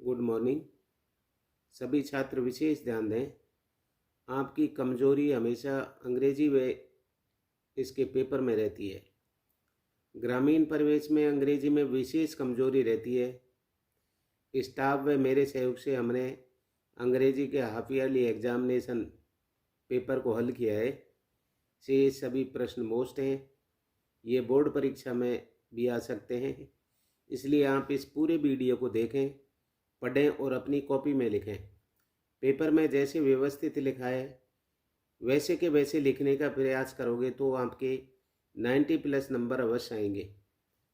Good morning. सभी छात्र विशेष ध्यान दें। आपकी कमजोरी हमेशा अंग्रेजी व इसके पेपर में रहती है। ग्रामीण परिवेश में अंग्रेजी में विशेष कमजोरी रहती है। स्टाफ व मेरे सहयोग से हमने अंग्रेजी के हाफ ईयरली एग्जामिनेशन पेपर को हल किया है। से सभी प्रश्न मोस्ट हैं। ये बोर्ड परीक्षा में भी आ सकते हैं, इसलिए आप इस पूरे वीडियो को देखें, पढ़ें और अपनी कॉपी में लिखें। पेपर में जैसे व्यवस्थित लिखा है वैसे के वैसे लिखने का प्रयास करोगे तो आपके 90+ नंबर अवश्य आएंगे।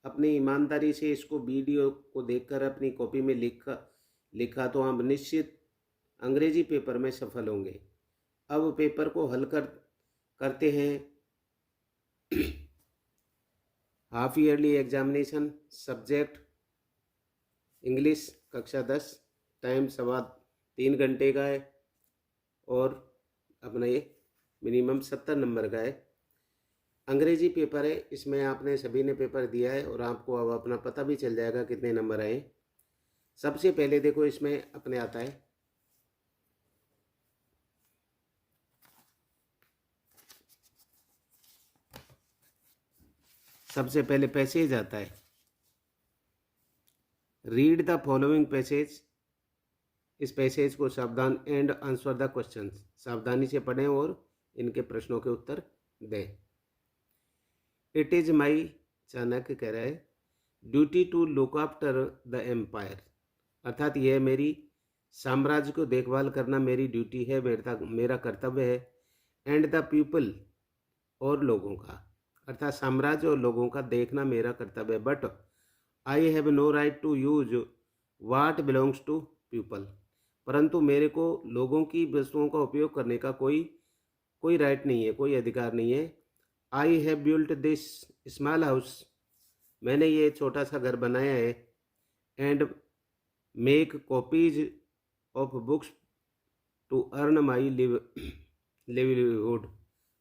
अपनी ईमानदारी से इसको वीडियो को देखकर अपनी कॉपी में लिखा तो आप निश्चित अंग्रेजी पेपर में सफल होंगे। अब पेपर को हल करते हैं। Half yearly examination, subject English, कक्षा 10, टाइम 3.25 घंटे का है और अपना ये मिनिमम 70 नंबर का है। अंग्रेजी पेपर है, इसमें आपने सभी ने पेपर दिया है और आपको अब अपना पता भी चल जाएगा कितने नंबर आए। सबसे पहले देखो इसमें अपने आता है सबसे पहले पैसेज आता है। Read the following passage. इस पैसेज को सावधान एंड आंसर द क्वेश्चंस। सावधानी से पढ़ें और इनके प्रश्नों के उत्तर दें। इट इज माई, चाणक्य कह रहा है, duty to look after the empire, अर्थात यह मेरी साम्राज्य को देखभाल करना मेरी ड्यूटी है, मेरा कर्तव्य है। एंड द पीपल, और लोगों का, अर्थात साम्राज्य और लोगों का देखना मेरा कर्तव्य है। But I have no right to use what belongs to people, परंतु मेरे को लोगों की वस्तुओं का उपयोग करने का कोई राइट नहीं है, कोई अधिकार नहीं है। I have built this small house, मैंने ये छोटा सा घर बनाया है। And make copies of books to earn my livelihood,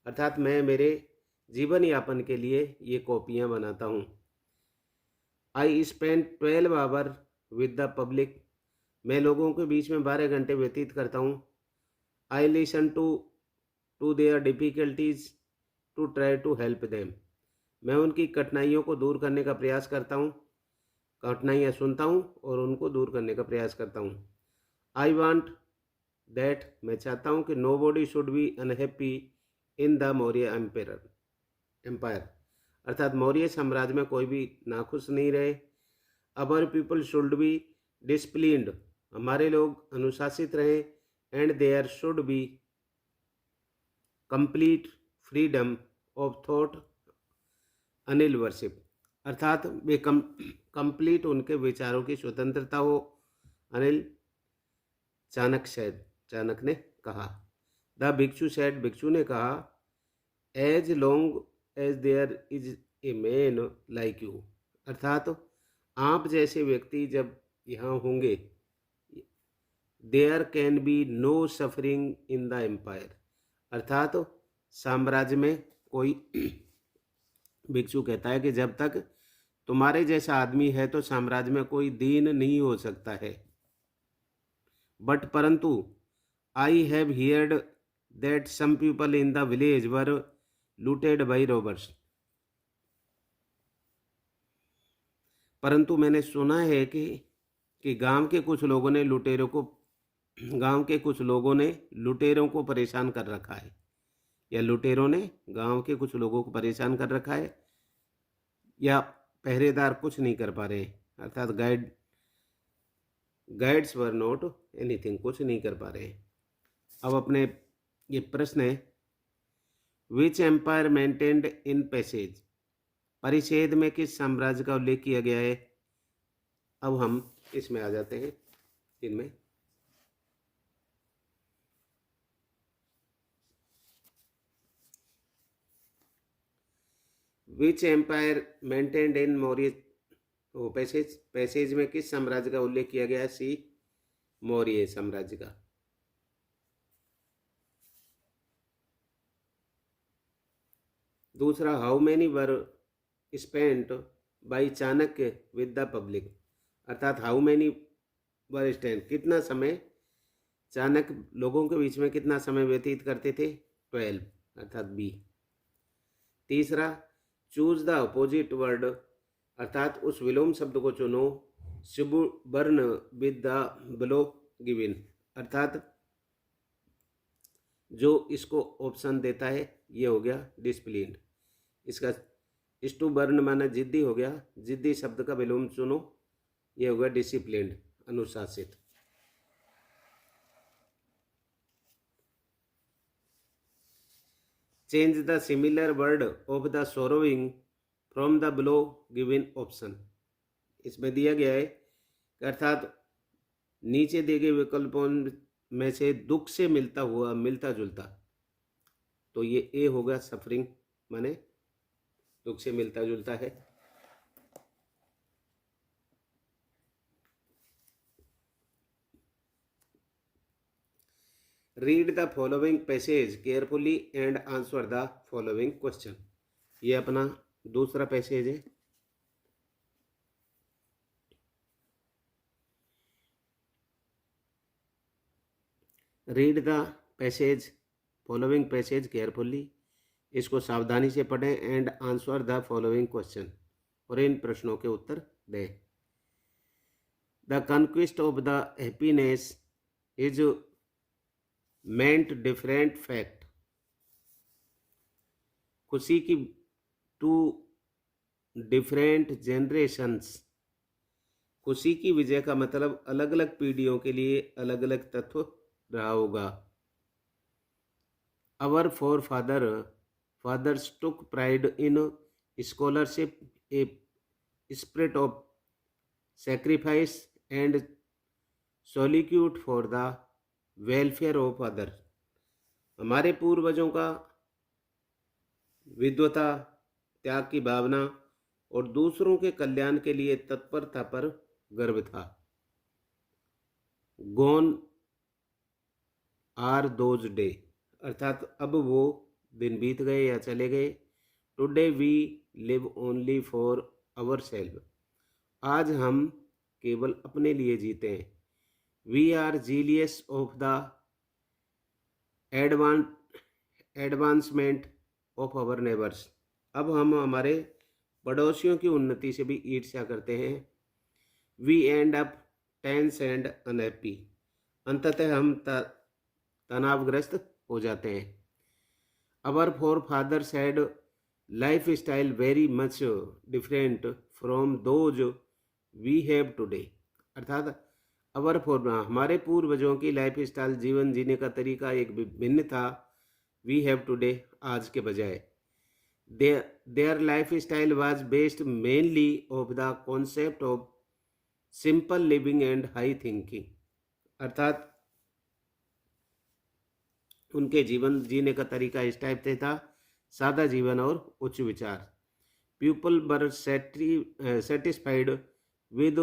अर्थात मैं मेरे जीवन यापन के लिए ये कॉपियाँ बनाता हूँ। I spend 12 hour with the public, मैं लोगों के बीच में 12 घंटे व्यतीत करता हूँ। I listen to their difficulties to try to help them, मैं उनकी कठिनाइयों को दूर करने का प्रयास करता हूँ। कठिनाइयाँ सुनता हूँ और उनको दूर करने का प्रयास करता हूँ। आई वांट दैट, मैं चाहता हूँ कि nobody should be unhappy in the Maurya empire, अर्थात मौर्य साम्राज्य में कोई भी नाखुश नहीं रहे। Our people should be disciplined, हमारे लोग अनुशासित रहें। And there should be complete freedom of thought and worship, अर्थात वे कंप्लीट उनके विचारों की स्वतंत्रता हो। अनिल चाणक्य ने कहा। द भिक्षु सेड, भिक्षु ने कहा, as long as there is a man like you, अर्थात आप जैसे व्यक्ति जब यहाँ होंगे, there can be no suffering in the empire, अर्थात साम्राज्य में कोई भिक्षु कहता है कि जब तक तुम्हारे जैसा आदमी है तो साम्राज्य में कोई दीन नहीं हो सकता है। बट परंतु I have heard that some people in the village were looted by robbers, परंतु मैंने सुना है कि गांव के कुछ लोगों ने लुटेरों को परेशान कर रखा है, या लुटेरों ने गांव के कुछ लोगों को परेशान कर रखा है, या पहरेदार कुछ नहीं कर पा रहे, अर्थात गाइड्स वर नॉट एनीथिंग, कुछ नहीं कर पा रहे। अब अपने ये प्रश्न है, विच एम्पायर मेंटेन्ड इन पैसेज, परिच्छेद में किस साम्राज्य का उल्लेख किया गया है। अब हम इसमें आ जाते हैं। इनमें which empire maintained in Maurya passage में किस साम्राज्य का उल्लेख किया गया है। सी, मौर्य साम्राज्य का। दूसरा, how many were spent by Chanakya with the public, अर्थात हाउ मैनी वर स्टेन, कितना समय चाणक्य लोगों के बीच में कितना समय व्यतीत करते थे? 12, अर्थात बी। तीसरा, चूज द अपोजिट वर्ड, अर्थात उस विलोम शब्द को चुनो सुबर्ण विद द बिलो गिवन, अर्थात जो इसको ऑप्शन देता है ये हो गया डिसिप्लिन। इसका स्टुबर्न माना जिद्दी हो गया, जिद्दी शब्द का विलोम चुनो, ये हो गया डिसिप्लिन, अनुशासित। Change the similar word of the sorrowing from the below given option. इसमें दिया गया है अर्थात नीचे दिए गए विकल्पों में से दुख से मिलता हुआ, मिलता जुलता, तो ये ए होगा सफरिंग, माने दुख से मिलता जुलता है। Read the following passage carefully and answer the following question. ये अपना दूसरा पैसेज है। Read the passage, following passage carefully, इसको सावधानी से पढ़ें and answer the following question, और इन प्रश्नों के उत्तर दें। The conquest of the happiness is meant different fact. खुशी की टू डिफरेंट जनरेशंस, खुशी की विजय का मतलब अलग अलग पीढ़ियों के लिए अलग अलग तत्व रहा होगा। Our forefathers took pride in scholarship, a spirit of sacrifice and solitude for the welfare of other. हमारे पूर्वजों का विद्वता, त्याग की भावना और दूसरों के कल्याण के लिए तत्परता पर गर्व था। गॉन आर दोज डे, अर्थात अब वो दिन बीत गए या चले गए। Today we live only for our self, आज हम केवल अपने लिए जीते हैं। We are jealous of the advancement of our neighbours, अब हम हमारे पड़ोसियों की उन्नति से भी ईर्ष्या करते हैं। We end up tense and unhappy, अंततः हम तनावग्रस्त हो जाते हैं। Our forefathers had life style very much different from those we have today, अर्थात अवर फोर, हमारे पूर्वजों की लाइफ स्टाइल, जीवन जीने का तरीका एक भिन्न था। वी हैव टुडे, आज के बजाय। Their life style was based mainly of the concept of simple living and high thinking, अर्थात उनके जीवन जीने का तरीका इस टाइप से था, सादा जीवन और उच्च विचार। People were satisfied with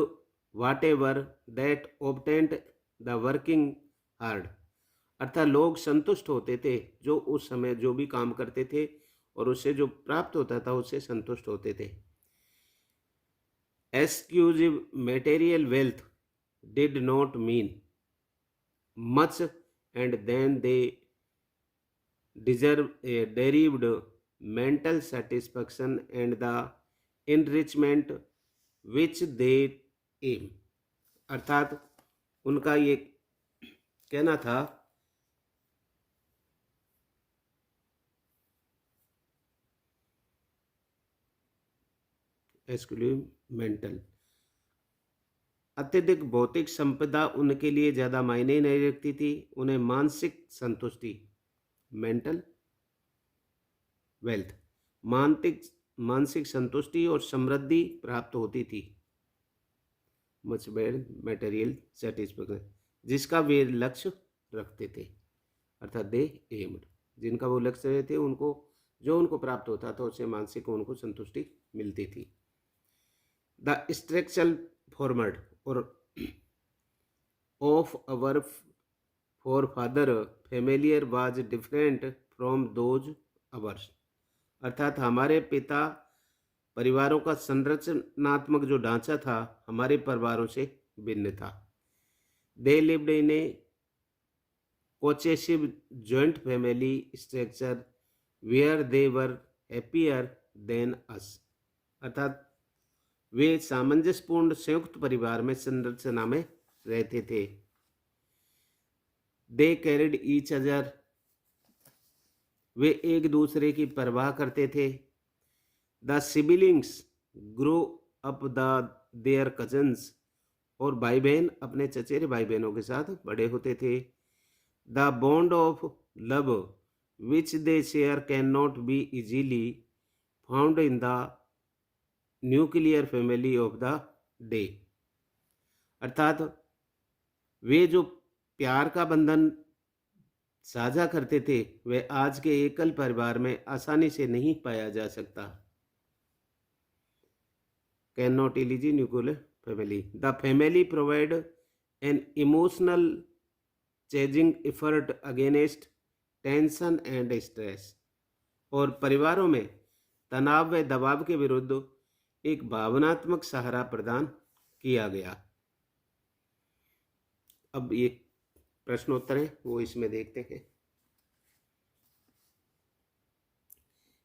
whatever that obtained the working hard, अर्थात लोग संतुष्ट होते थे जो उस समय जो भी काम करते थे और उससे जो प्राप्त होता था उससे संतुष्ट होते थे। Exclusive material wealth did not mean much and then they derived mental satisfaction and the enrichment which they aim, अर्थात उनका ये कहना था मेंटल, अत्यधिक भौतिक संपदा उनके लिए ज़्यादा मायने नहीं रखती थी, उन्हें मानसिक संतुष्टि, मेंटल वेल्थ, मानसिक संतुष्टि और समृद्धि प्राप्त होती थी। मच बेड मटेरियल सेटिस्फैक्शन, जिसका वे लक्ष्य रखते थे, अर्थात दे एम्ड, जिनका वो लक्ष्य थे, उनको जो उनको प्राप्त होता था उससे मानसिक उनको संतुष्टि मिलती थी। द स्ट्रक्चरल फॉर्मेट और of our forefather familiar was different from those ours, अर्थात हमारे पिता परिवारों का संरचनात्मक जो ढांचा था हमारे परिवारों से भिन्न था। They lived in a cohesive joint family structure where they were happier than us, अर्थात वे सामंजस्यपूर्ण संयुक्त परिवार में संरचना में रहते थे। दे कैरिड ईच अदर, वे एक दूसरे की परवाह करते थे। The siblings grow up their cousins, और भाई बहन अपने चचेरे भाई बहनों के साथ बड़े होते थे। The bond of love which they share can not be easily found in the nuclear family of the day, अर्थात वे जो प्यार का बंधन साझा करते थे वह आज के एकल परिवार में आसानी से नहीं पाया जा सकता। कैन नॉट इलीजी nuclear family. The family provide an emotional chasing effort against tension and stress, और परिवारों में तनाव व दबाव के विरुद्ध एक भावनात्मक सहारा प्रदान किया गया। अब ये प्रश्नोत्तर है वो इसमें देखते हैं।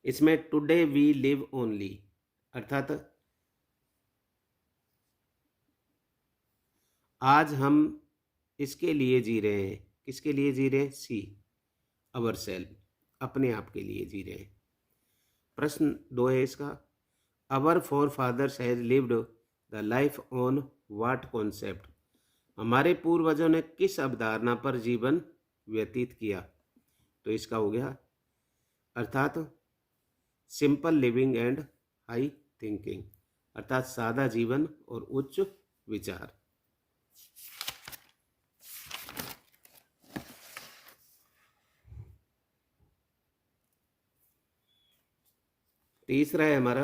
इसमें टुडे वी लिव ओनली, अर्थात आज हम इसके लिए जी रहे हैं। किसके लिए जी रहे हैं? सी अवर सेल्फ, अपने आप के लिए जी रहे हैं। प्रश्न 2 है इसका, our forefathers has lived the life on what concept, हमारे पूर्वजों ने किस अवधारणा पर जीवन व्यतीत किया? तो इसका हो गया अर्थात simple living and high thinking, अर्थात सादा जीवन और उच्च विचार। तीसरा है हमारा,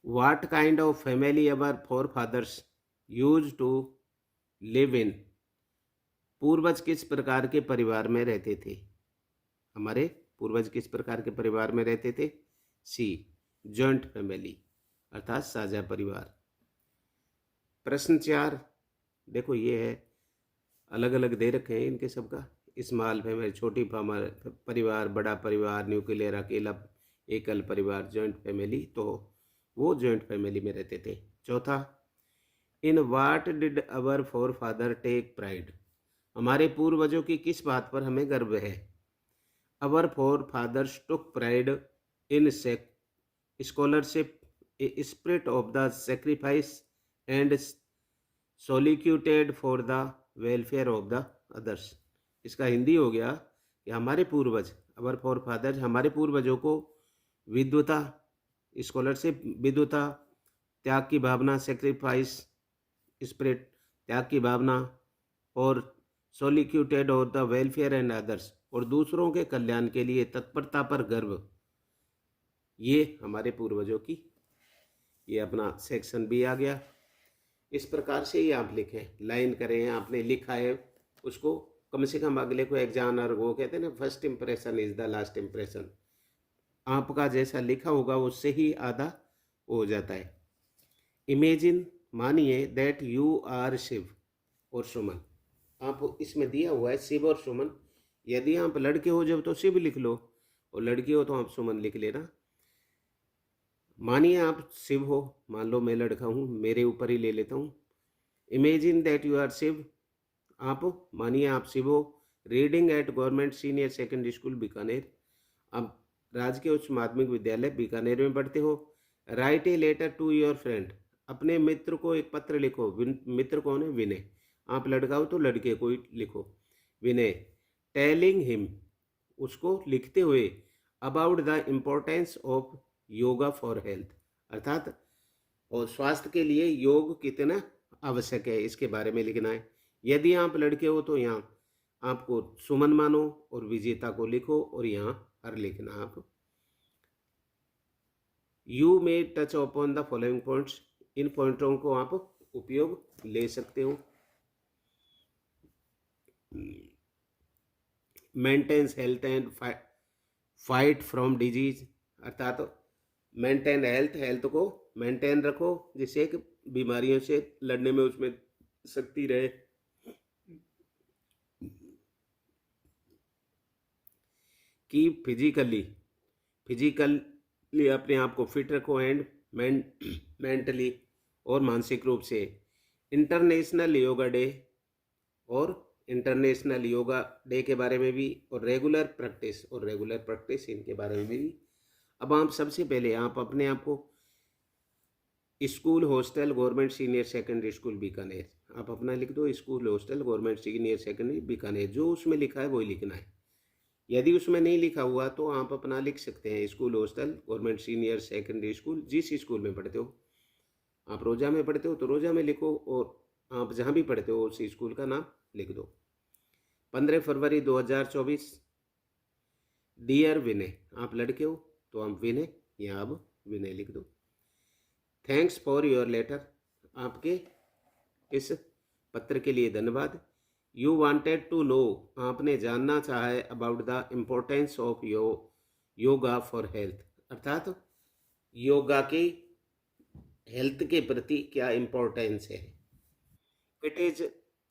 what kind of family our forefathers use to live in, पूर्वज किस प्रकार के परिवार में रहते थे? हमारे पूर्वज किस प्रकार के परिवार में रहते थे? सी जॉइंट फैमिली, अर्थात साझा परिवार। प्रश्न 4 देखो, ये है अलग अलग दे रखे हैं इनके सबका। स्मॉल फैमिली छोटी परिवार, बड़ा परिवार, न्यूक्लियर अकेला एकल परिवार, जॉइंट फैमिली, तो वो जॉइंट फैमिली में रहते थे। चौथा, in what did our forefather take pride, हमारे पूर्वजों की किस बात पर हमें गर्व है? Our forefathers took pride in scholarship, a spirit of the sacrifice and solitude for the welfare of the others. इसका हिंदी हो गया कि हमारे पूर्वज, अवर फोर फादर्स, हमारे पूर्वजों को विद्वता, स्कॉलरशिप, विद्वता, त्याग की भावना, सेक्रीफाइस स्पिरिट, त्याग की भावना, और सोलिक्यूटेड और द वेलफेयर एंड अदर्स, और दूसरों के कल्याण के लिए तत्परता पर गर्व, ये हमारे पूर्वजों की, ये अपना सेक्शन भी आ गया। इस प्रकार से ही आप लिखें, लाइन करें, आपने लिखा है उसको कम से कम अगले को एग्जामिनर, वो कहते हैं ना, first impression is the last impression, आपका जैसा लिखा होगा उससे ही आधा हो जाता है। इमेजिन, मानिए, दैट यू आर शिव और सुमन, आप इसमें दिया हुआ है शिव और सुमन, यदि आप लड़के हो जब तो शिव लिख लो, और लड़की हो तो आप सुमन लिख लेना। मानिए आप शिव हो, मान लो मैं लड़का हूँ, मेरे ऊपर ही ले लेता हूँ। Imagine that you are Shiv, आप मानिए आप शिव हो, reading at government senior secondary school Bikaner, आप राजकीय उच्च माध्यमिक विद्यालय बीकानेर में पढ़ते हो। Write a letter to your friend, अपने मित्र को एक पत्र लिखो। मित्र कौन है? विनय। आप लड़का हो तो लड़के को ही लिखो, विनय। टेलिंग हिम, उसको लिखते हुए, about the importance of yoga for health, अर्थात और स्वास्थ्य के लिए योग कितना आवश्यक है इसके बारे में लिखना है। यदि आप लड़के हो तो यहाँ आपको सुमन मानो और विजेता को लिखो, और यहाँ हर लिखना आप। You may touch upon the following points, इन पॉइंटों को आप उपयोग ले सकते हो। Maintains health and fight from disease, अर्थात मेंटेन हेल्थ, हेल्थ को मेंटेन रखो जिससे कि बीमारियों से लड़ने में उसमें सकती रहे। कि फिजिकली अपने आप को फिट रखो एंड मेंटली और मानसिक रूप से। इंटरनेशनल योगा डे और इंटरनेशनल योगा डे के बारे में भी, और रेगुलर प्रैक्टिस इनके बारे में भी। अब आप सबसे पहले आप अपने आप को school hostel government senior secondary school Bikaner, आप अपना लिख दो, school hostel government senior secondary Bikaner, जो उसमें लिखा है वही लिखना है। यदि उसमें नहीं लिखा हुआ तो आप अपना लिख सकते हैं school hostel government senior secondary school, जिस स्कूल में पढ़ते हो। आप रोजा में पढ़ते हो तो रोजा में लिखो, और आप जहाँ भी पढ़ते हो उस स्कूल का नाम लिख दो। 15 फरवरी 2024। डियर विनय, आप लड़के हो तो आप विनय या अब विनय लिख दो। थैंक्स फॉर योर लेटर, आपके इस पत्र के लिए धन्यवाद। यू वांटेड टू नो, आपने जानना चाहा है about the importance of yoga for health, अर्थात योगा की हेल्थ के प्रति क्या इम्पोर्टेंस है। It is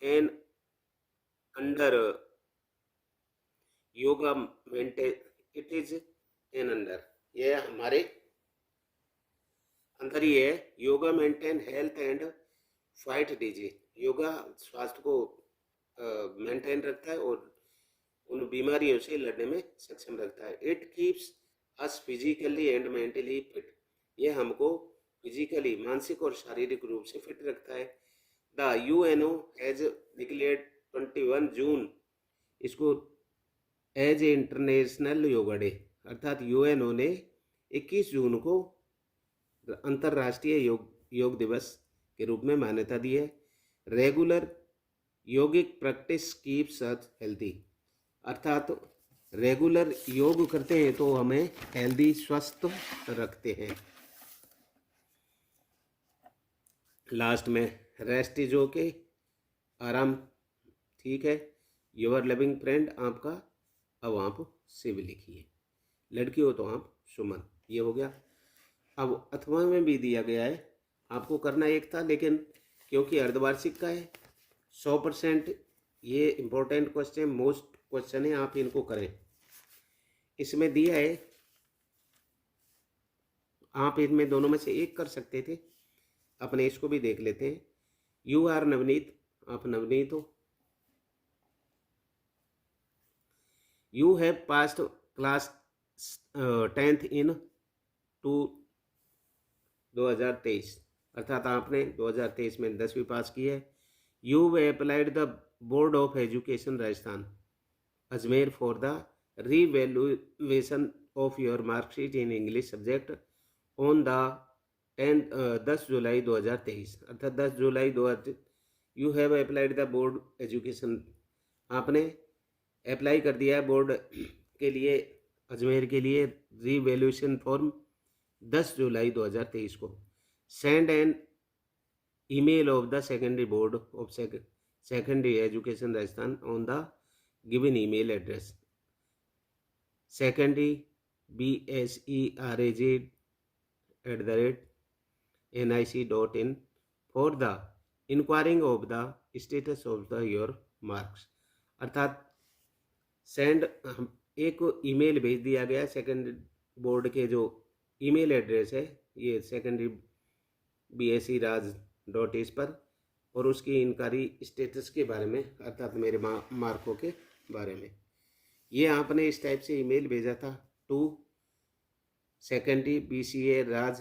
an under yoga maintain, it is an under, यह हमारे अंदर ही है। Yoga maintain health and fight disease, yoga स्वास्थ्य को मेंटेन रखता है और उन बीमारियों से लड़ने में सक्षम रखता है। It keeps us physically and mentally fit, यह हमको फिजिकली मानसिक और शारीरिक रूप से फिट रखता है। The UNO has declared 21 June इसको as a international yoga day, अर्थात यूएनओ ने 21 जून को अंतर्राष्ट्रीय योग दिवस के रूप में मान्यता दी है। रेगुलर योगिक प्रैक्टिस कीप्स अस हेल्दी, अर्थात रेगुलर योग करते हैं तो हमें हेल्दी स्वस्थ रखते हैं। लास्ट में रेस्ट इज ओके, आराम ठीक है। योर लविंग फ्रेंड आपका, अब आप शिव लिखिए। लड़की हो तो आप सुमन, ये हो गया। अब अथवा में भी दिया गया है, आपको करना एक था, लेकिन क्योंकि अर्धवार्षिक का है 100% ये इम्पोर्टेंट क्वेश्चन, मोस्ट क्वेश्चन है, आप इनको करें। इसमें दिया है आप इनमें दोनों में से एक कर सकते थे, अपने इसको भी देख लेते हैं। यू आर नवनीत, आप नवनीत हो। You have passed class 10th in 2023, अर्थात आपने 2023 में 10वीं पास की है। You applied the board of education Rajasthan Ajmer for the revaluation of your marksheet in English subject on the 10 July 2023, अर्थात 10 जुलाई 2000। You have applied the board education, आपने अप्लाई कर दिया है बोर्ड के लिए, अजमेर के लिए रीवैल्यूएशन फॉर्म 10 जुलाई 2023 को। Send an email of the secondary board of secondary education Rajasthan on the given email address secondary BSERAG@nic.in for the inquiring of the status of the your marks, अर्थात send एक email भेज दिया गया secondary board के जो email address है, ये secondary BSERAG.is पर, और उसकी इंक्वायरी स्टेटस के बारे में, अर्थात मेरे मार्कों के बारे में। ये आपने इस टाइप से ईमेल भेजा था टू सेकेंडरी BSERAG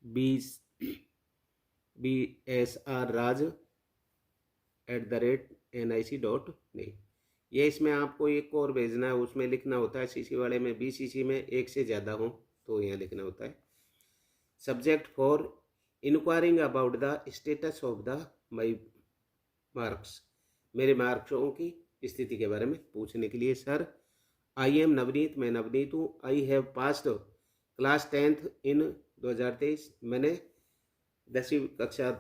BSRAG@nic.in। ये इसमें आपको एक और भेजना है, उसमें लिखना होता है, सीसी वाले में BCC में एक से ज़्यादा हो तो यहाँ लिखना होता है। Subject for enquiring about the status of the my marks, मेरे मार्क्सों की स्थिति के बारे में पूछने के लिए। सर आई एम नवनीत, मैं नवनीत हूँ। I have passed class 10th in 2023, मैंने 10वीं कक्षा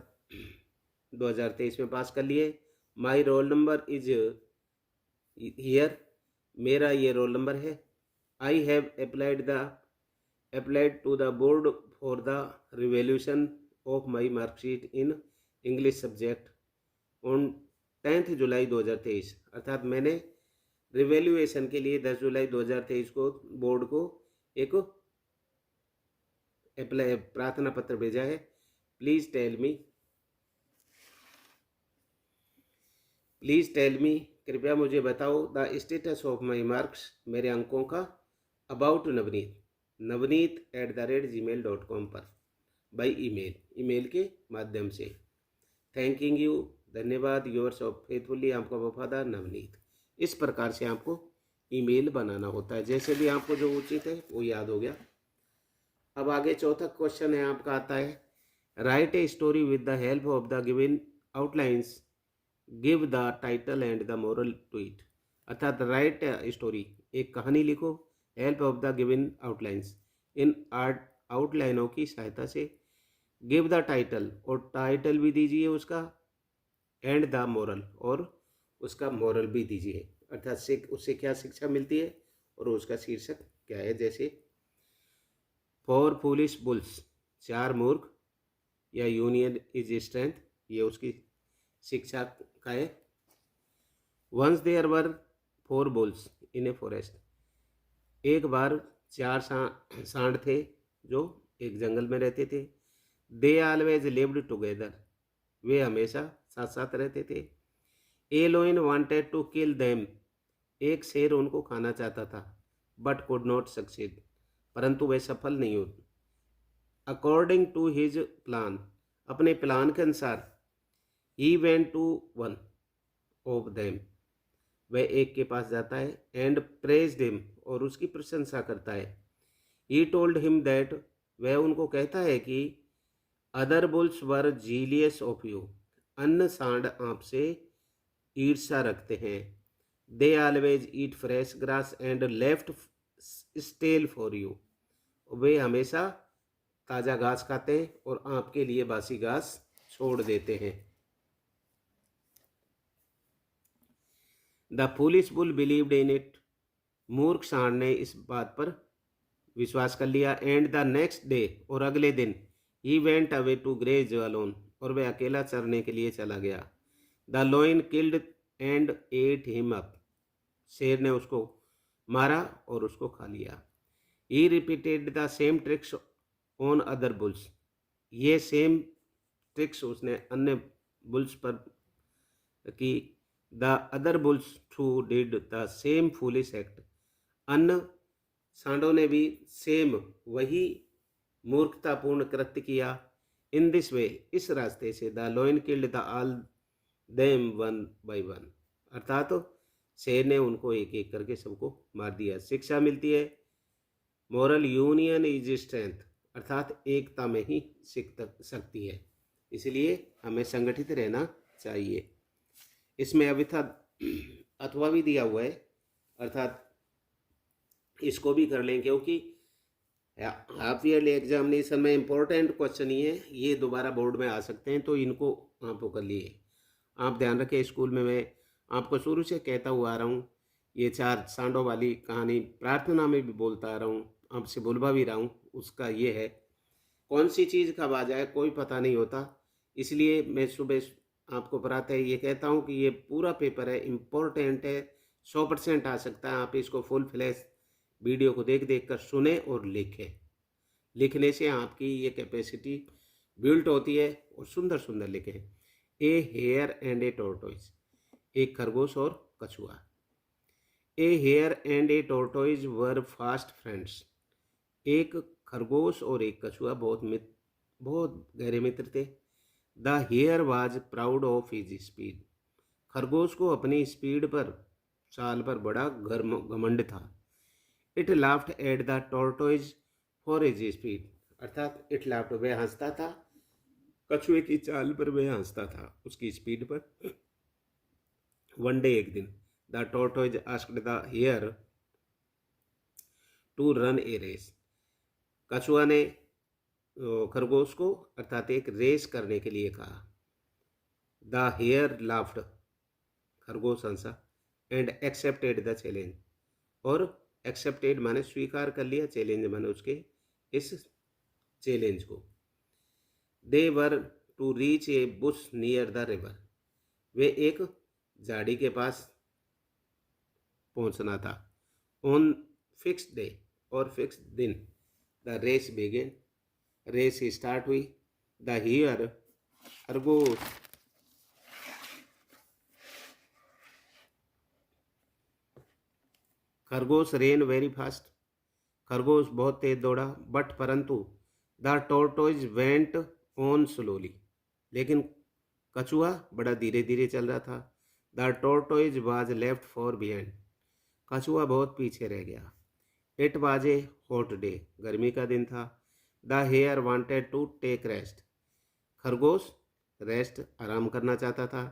2023 में पास कर लिए। My roll number is here, मेरा ये रोल नंबर है। I have applied to the board for the revaluation of my marksheet in English subject on 10 July 2023, अर्थात मैंने रिवेल्युएशन के लिए 10 जुलाई 2023 को बोर्ड को एक अप्लाई प्रार्थना पत्र भेजा है। प्लीज टेल मी, कृपया मुझे बताओ the status of my marks, मेरे अंकों का, अबाउट navneet@gmail.com पर बाई ईमेल के माध्यम से। थैंकिंग यू, धन्यवाद, योर्स ऑफ फेथफुली, आपका वफादार नवनीत। इस प्रकार से आपको ईमेल बनाना होता है। जैसे भी आपको जो उचित है वो याद हो गया। अब आगे चौथा क्वेश्चन है आपका आता है, write a story with the help of the given outlines, give the title and the moral to it. अर्थात राइट स्टोरी, एक कहानी लिखो, help of the given outlines, इन आउटलाइनों की सहायता से, गिव द टाइटल, और टाइटल भी दीजिए उसका, एंड द मोरल, और उसका मोरल भी दीजिए, अर्थात उससे क्या शिक्षा मिलती है और उसका शीर्षक क्या है। जैसे फॉर फूलिश बुल्स, 4 मूर्ख, या यूनियन इज स्ट्रेंथ, ये उसकी शिक्षा का है। Once there were 4 bulls in a forest, एक बार 4 सांड थे जो एक जंगल में रहते थे। दे ऑलवेज लिव्ड टुगेदर, वे हमेशा साथ साथ रहते थे। A lion wanted to kill them, एक शेर उनको खाना चाहता था, बट कुड नॉट सक्सीड, परंतु वे सफल नहीं हुए। अकॉर्डिंग टू हिज प्लान, अपने प्लान के अनुसार, he went to one of them, वह एक के पास जाता है, एंड प्रेज्ड हिम, और उसकी प्रशंसा करता है। ही टोल्ड हिम दैट, वह उनको कहता है कि other bulls were jealous of you, अन्य सांड आपसे ईर्ष्या रखते हैं। They always eat fresh grass and left stale for you, वे हमेशा ताज़ा घास खाते हैं और आपके लिए बासी घास छोड़ देते हैं। The foolish bull believed in it, मूर्ख सांड ने इस बात पर विश्वास कर लिया। एंड द नेक्स्ट डे, और अगले दिन, he went away to graze alone, और वह अकेला चरने के लिए चला गया। The lion killed and ate him up, शेर ने उसको मारा और उसको खा लिया। He repeated the same tricks on other bulls, ये सेम ट्रिक्स उसने अन्य बुल्स पर की। The other bulls too did the same foolish act, अन्य सांडों ने भी सेम वही मूर्खतापूर्ण कृत्य किया। इन दिस वे, इस रास्ते से, the lion killed the all them one by one, अर्थात शेर ने उनको एक एक करके सबको मार दिया। शिक्षा मिलती है, मोरल यूनियन इज स्ट्रेंथ, अर्थात एकता में ही शक्ति है, इसलिए हमें संगठित रहना चाहिए। इसमें अथवा भी दिया हुआ है, अर्थात इसको भी कर लें, क्योंकि हाफ ईयरली एग्जामिनेशन में इम्पोर्टेंट क्वेश्चन ही है, ये दोबारा बोर्ड में आ सकते हैं, तो इनको आप कर लिए। आप ध्यान रखें, स्कूल में मैं आपको शुरू से कहता हुआ आ रहा हूँ, ये 4 सांडों वाली कहानी प्रार्थना में भी बोलता आ रहा हूँ, आपसे बुलवा भी रहा हूँ, उसका ये है, कौन सी चीज़ कब आ जाए कोई पता नहीं होता, इसलिए मैं सुबह आपको पढ़ाते ये कहता हूँ कि ये पूरा पेपर है, इम्पोर्टेंट है, 100% आ सकता है। आप इसको फुल फ्लैश वीडियो को देख देख कर सुने और लिखें। लिखने से आपकी ये कैपेसिटी बिल्ट होती है और सुंदर सुंदर लिखें। A hare and a tortoise, एक खरगोश और कछुआ। A hare and a tortoise were fast friends, एक खरगोश और एक कछुआ बहुत गहरे मित्र थे। The hare was proud of his speed, खरगोश को अपनी स्पीड पर, चाल पर बड़ा घमंड था। It laughed at the tortoise for his speed, अर्थात इट लाफ्ड, वह हंसता था, कछुए की चाल पर वह हंसता था, उसकी स्पीड पर। वन डे, एक दिन, the tortoise asked the hare to run a race, कछुआ ने खरगोश को अर्थात एक रेस करने के लिए कहा। द हेयर लाफ्ड, खरगोश हंसा, एंड एक्सेप्टेड द चैलेंज, और एक्सेप्टेड माने स्वीकार कर लिया, चैलेंज माने उसके इस चैलेंज को। They were to reach a bush near the river. वे एक झाड़ी के पास पहुंचना था। ऑन फिक्स डे, और फिक्स दिन, the race began, race start हुई। द हियर खरगोश खरगोश रेन वेरी फास्ट, खरगोश बहुत तेज दौड़ा। बट परंतु the tortoise went on slowly, लेकिन कछुआ बड़ा धीरे धीरे चल रहा था। The tortoise was left far behind, कछुआ बहुत पीछे रह गया। It was a hot day, गर्मी का दिन था। The hare wanted to take rest, खरगोश रेस्ट आराम करना चाहता था।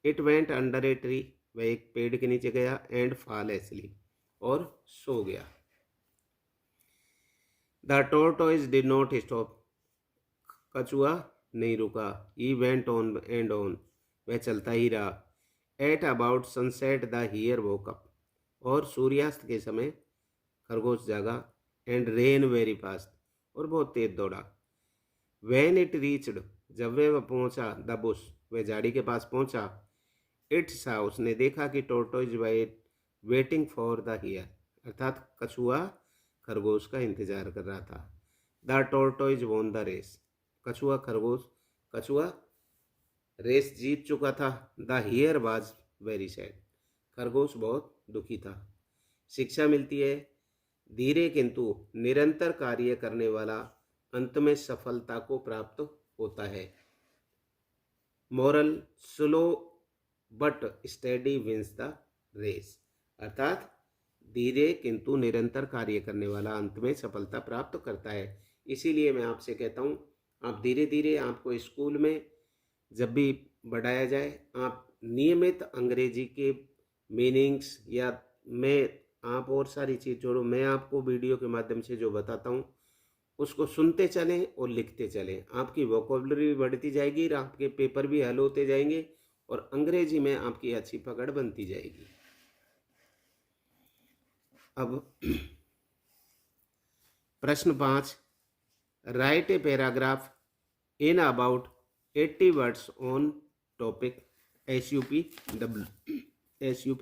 It went under a tree, वह एक पेड़ के नीचे गया। एंड फॉल एस्लीप, और सो गया। The tortoise did not stop, कछुआ नहीं रुका। He went on and on, वह चलता ही रहा। At about sunset the here woke up, और सूर्यास्त के समय खरगोश जागा। एंड रेन वेरी फास्ट, और बहुत तेज दौड़ा। वैन इट रीच्ड, जब वह पहुंचा, द बुश, वह झाड़ी के पास पहुंचा। इट सा, उसने देखा कि tortoise waiting for the here, अर्थात कछुआ खरगोश का इंतजार कर रहा था। The tortoise won the race, कछुआ रेस जीत चुका था। The here was very sad, खरगोश बहुत दुखी था। शिक्षा मिलती है, धीरे किंतु निरंतर कार्य करने वाला अंत में सफलता को प्राप्त होता है। Moral, slow but steady wins the race, अर्थात धीरे किंतु निरंतर कार्य करने वाला अंत में सफलता प्राप्त करता है। इसीलिए मैं आपसे कहता हूँ, आप धीरे धीरे, आपको स्कूल में जब भी बढ़ाया जाए, आप नियमित अंग्रेजी के मीनिंग्स, या आप और सारी चीज़ जोड़ो, मैं आपको वीडियो के माध्यम से जो बताता हूँ उसको सुनते चलें और लिखते चलें। आपकी वोकेबलरी भी बढ़ती जाएगी, और आपके पेपर भी हल होते जाएंगे, और अंग्रेजी में आपकी अच्छी पकड़ बनती जाएगी। अब प्रश्न 5, right a paragraph in about 80 words on topic SUP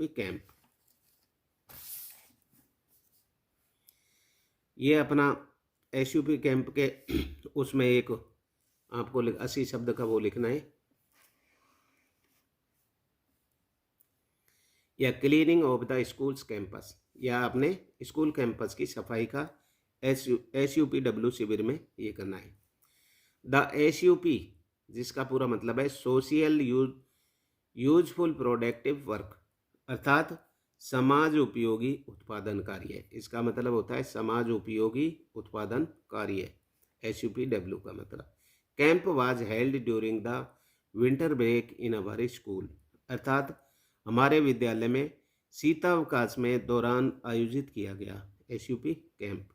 camp. ये अपना SUP कैंप के उसमें एक आपको 80 शब्द का वो लिखना है, या cleaning of the schools campus, या अपने स्कूल कैंपस की सफाई का SUPW शिविर में ये करना है। द SUP, जिसका पूरा मतलब है सोशल यूजफुल प्रोडक्टिव वर्क, अर्थात समाज उपयोगी उत्पादन कार्य। इसका मतलब होता है समाज उपयोगी उत्पादन कार्य, SUPW का मतलब। Camp was held during the winter break in our school, अर्थात हमारे विद्यालय में शीतावकाश में दौरान आयोजित किया गया SUP camp.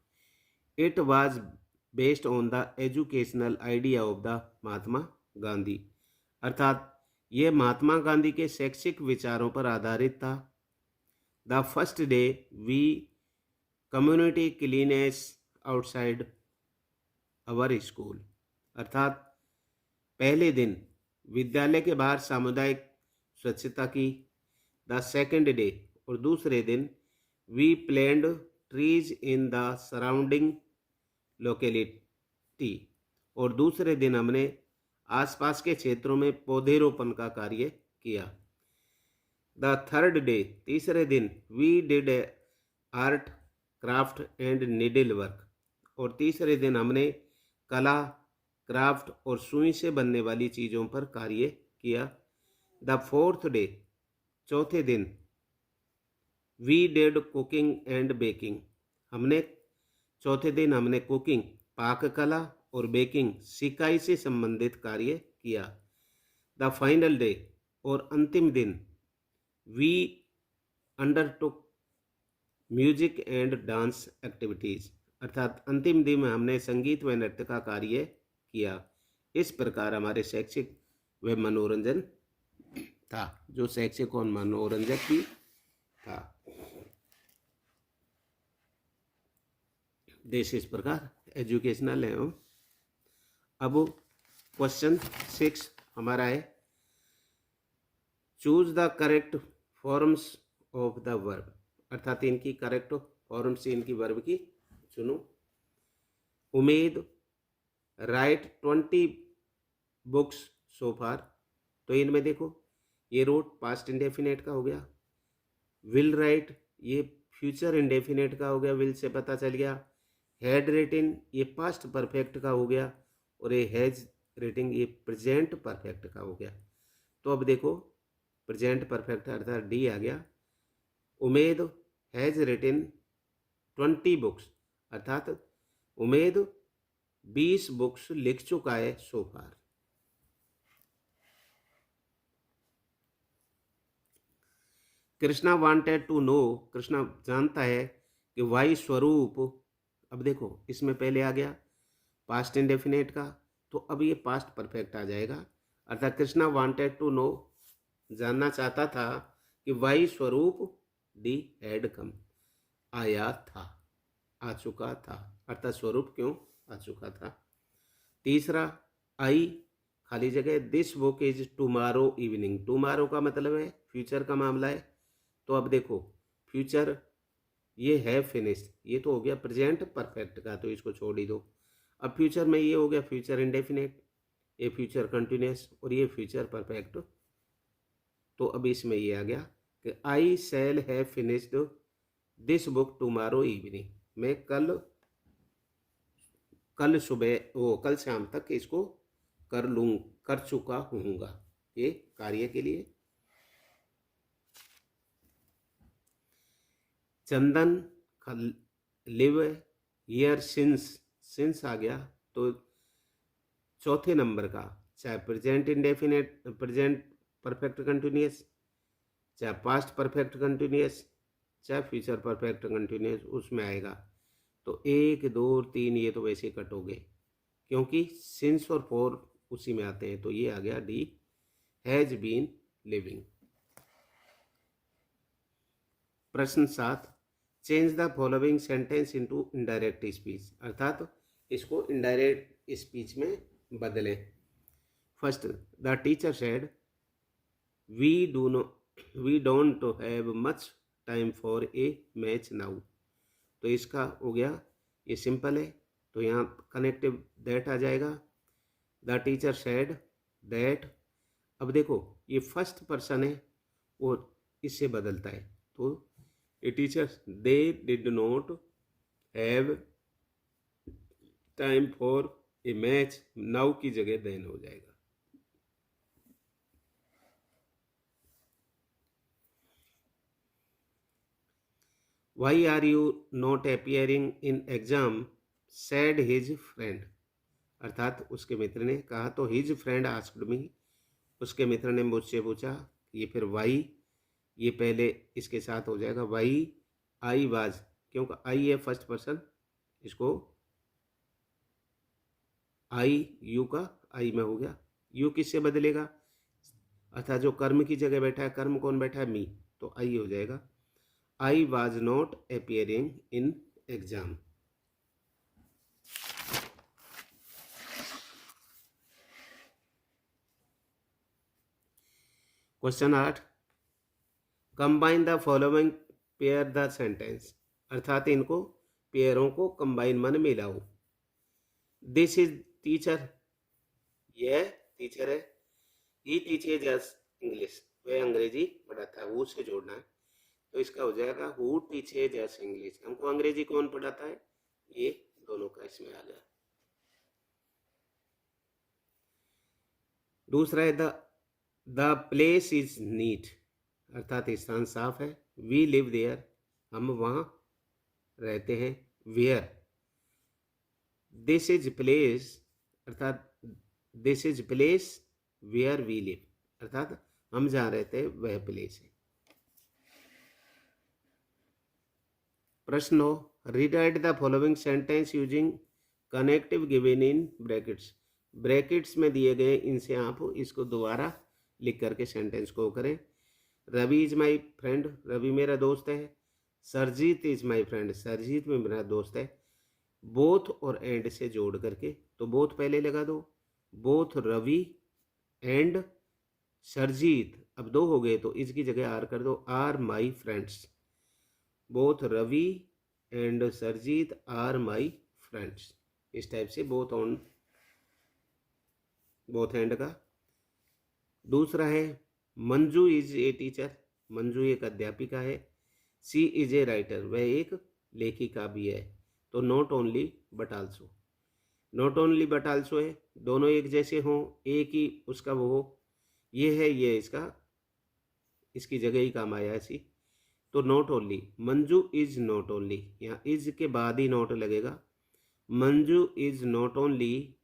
It was based on the educational idea of the Mahatma Gandhi, अर्थात ये महात्मा गांधी के शैक्षिक विचारों पर आधारित था। The first day we community cleanness outside our school, अर्थात पहले दिन विद्यालय के बाहर सामुदायिक स्वच्छता की। द सेकेंड डे, और दूसरे दिन, we plant trees in the surrounding locality, और दूसरे दिन हमने आसपास के क्षेत्रों में पौधेरोपण का कार्य किया। द थर्ड डे, तीसरे दिन, we did art craft and needle work, और तीसरे दिन हमने कला, क्राफ्ट और सुई से बनने वाली चीज़ों पर कार्य किया। द फोर्थ डे, चौथे दिन, we did cooking and baking, चौथे दिन हमने कुकिंग, पाक कला, और बेकिंग, सिकाई से संबंधित कार्य किया। द फाइनल डे, और अंतिम दिन, we undertook music and dance activities, अर्थात अंतिम दिन में हमने संगीत व नृत्य का कार्य किया। इस प्रकार हमारे शैक्षिक व मनोरंजन था, जो शैक्षिक और मनोरंजक भी था। देश इस प्रकार एजुकेशनल है। अब क्वेश्चन 6 हमारा है, choose the correct forms of the verb, अर्थात इनकी करेक्ट फॉर्म से इनकी वर्ब की चुनो। उम्मीद, राइट 20 बुक्स सो फार, तो इनमें देखो ये रोट पास्ट इंडेफिनेट का हो गया। विल राइट ये फ्यूचर इंडेफिनेट का हो गया, विल से पता चल गया। हैड रिटिन ये पास्ट परफेक्ट का हो गया, और ये हैज रिटिन ये प्रेजेंट परफेक्ट का हो गया। तो अब देखो प्रेजेंट परफेक्ट अर्थात डी आ गया। उमेद हैज रिटिन 20 बुक्स, अर्थात उमेद 20 बुक्स लिख चुका है so far. Krishna wanted to know, Krishna जानता है कि वाई स्वरूप, अब देखो इसमें पहले आ गया पास्ट इंडेफिनेट का, तो अब ये पास्ट परफेक्ट आ जाएगा, अर्थात कृष्णा वांटेड टू नो जानना चाहता था कि वाई स्वरूप डी हैड कम आया था, आ चुका था, अर्थात स्वरूप क्यों आ चुका था। तीसरा आई खाली जगह, this book is tomorrow evening, tomorrow का मतलब है फ्यूचर का मामला है, तो अब देखो फ्यूचर ये है फिनिश्ड, ये तो हो गया प्रेजेंट परफेक्ट का, तो इसको छोड़ ही दो। अब फ्यूचर में ये हो गया फ्यूचर इंडेफिनेट, ये फ्यूचर कंटिन्यूस, और ये फ्यूचर परफेक्ट, तो अब इसमें ये आ गया कि I shall have finished this book tomorrow evening, मैं कल सुबह कल शाम तक इसको कर चुका हूँगा, ये कार्य के लिए। चंदन लिव ईयर सिंस आ गया, तो चौथे नंबर का चाहे present indefinite present perfect continuous, चाहे पास्ट परफेक्ट कंटिन्यूअस, चाहे फ्यूचर परफेक्ट कंटिन्यूअस, उसमें आएगा। तो 1 2 3 ये तो वैसे कट हो गए क्योंकि सिंस और फॉर उसी में आते हैं, तो ये आ गया डी हैज बीन लिविंग। प्रश्न 7, change the following sentence into indirect speech, अर्थात इसको इनडायरेक्ट स्पीच में बदलें। First, the teacher said we don't have much time for a match now, तो इसका हो गया, ये सिंपल है, तो यहाँ कनेक्टिव दैट आ जाएगा। द टीचर सेड दैट, अब देखो ये फर्स्ट पर्सन है वो इससे बदलता है, तो a teachers they did not have time for a match, now की जगह देन हो जाएगा। Why are you not appearing in exam said his friend, अर्थात उसके मित्र ने कहा, तो हिज फ्रेंड आस्क्ड मी, उसके मित्र ने मुझसे पूछा, ये फिर वाई ये पहले इसके साथ हो जाएगा, वाई आई वाज, क्योंकि आई है फर्स्ट पर्सन, इसको आई यू का आई में हो गया, यू किससे बदलेगा, अर्थात जो कर्म की जगह बैठा है, कर्म कौन बैठा है, मी, तो आई हो जाएगा। I was not appearing in exam. Question 8, combine the following pair the sentence, अर्थात इनको पेयरों को कंबाइन मन मिलाओ। दिस इज टीचर, यह टीचर है। ही टीचेज अस इंग्लिश, वह अंग्रेजी पढ़ाता है, हु से जोड़ना है, तो इसका हो जाएगा हु टीचेज अस इंग्लिश, हमको अंग्रेजी कौन पढ़ाता है, ये दोनों का इसमें आ गया। दूसरा है द प्लेस इज नीट, अर्थात स्थान साफ है। वी लिव देयर, हम वहाँ रहते हैं। वेयर, दिस इज प्लेस, अर्थात this is place where we live, अर्थात हम जहाँ रहते हैं वह प्लेस है। प्रश्न 9, rewrite the following sentence using connective given in brackets, brackets में दिए गए इनसे आप इसको दोबारा लिख करके सेंटेंस को करें। Ravi is my friend, Ravi मेरा दोस्त है। Sarjit is my friend, Sarjit में मेरा दोस्त है। बोथ और एंड से जोड़ करके, तो बोथ पहले लगा दो, बोथ रवि एंड सरजीत, अब दो हो गए तो इसकी जगह आर कर दो, are my friends. Both Ravi and Sarjit are my friends. इस टाइप से बोथ ऑन बोथ एंड का। दूसरा है Manju is a teacher, Manju एक अध्यापिका है। सी इज ए राइटर, वह एक लेखिका भी है। तो not only but also, not only but also है, दोनों एक जैसे हों, एक ही उसका वो हो, ये है ये इसका, इसकी जगह ही काम आया ऐसी। तो not only, Manju is not only, यहाँ इज के बाद ही नॉट लगेगा। मंजू इज नॉट ओनली,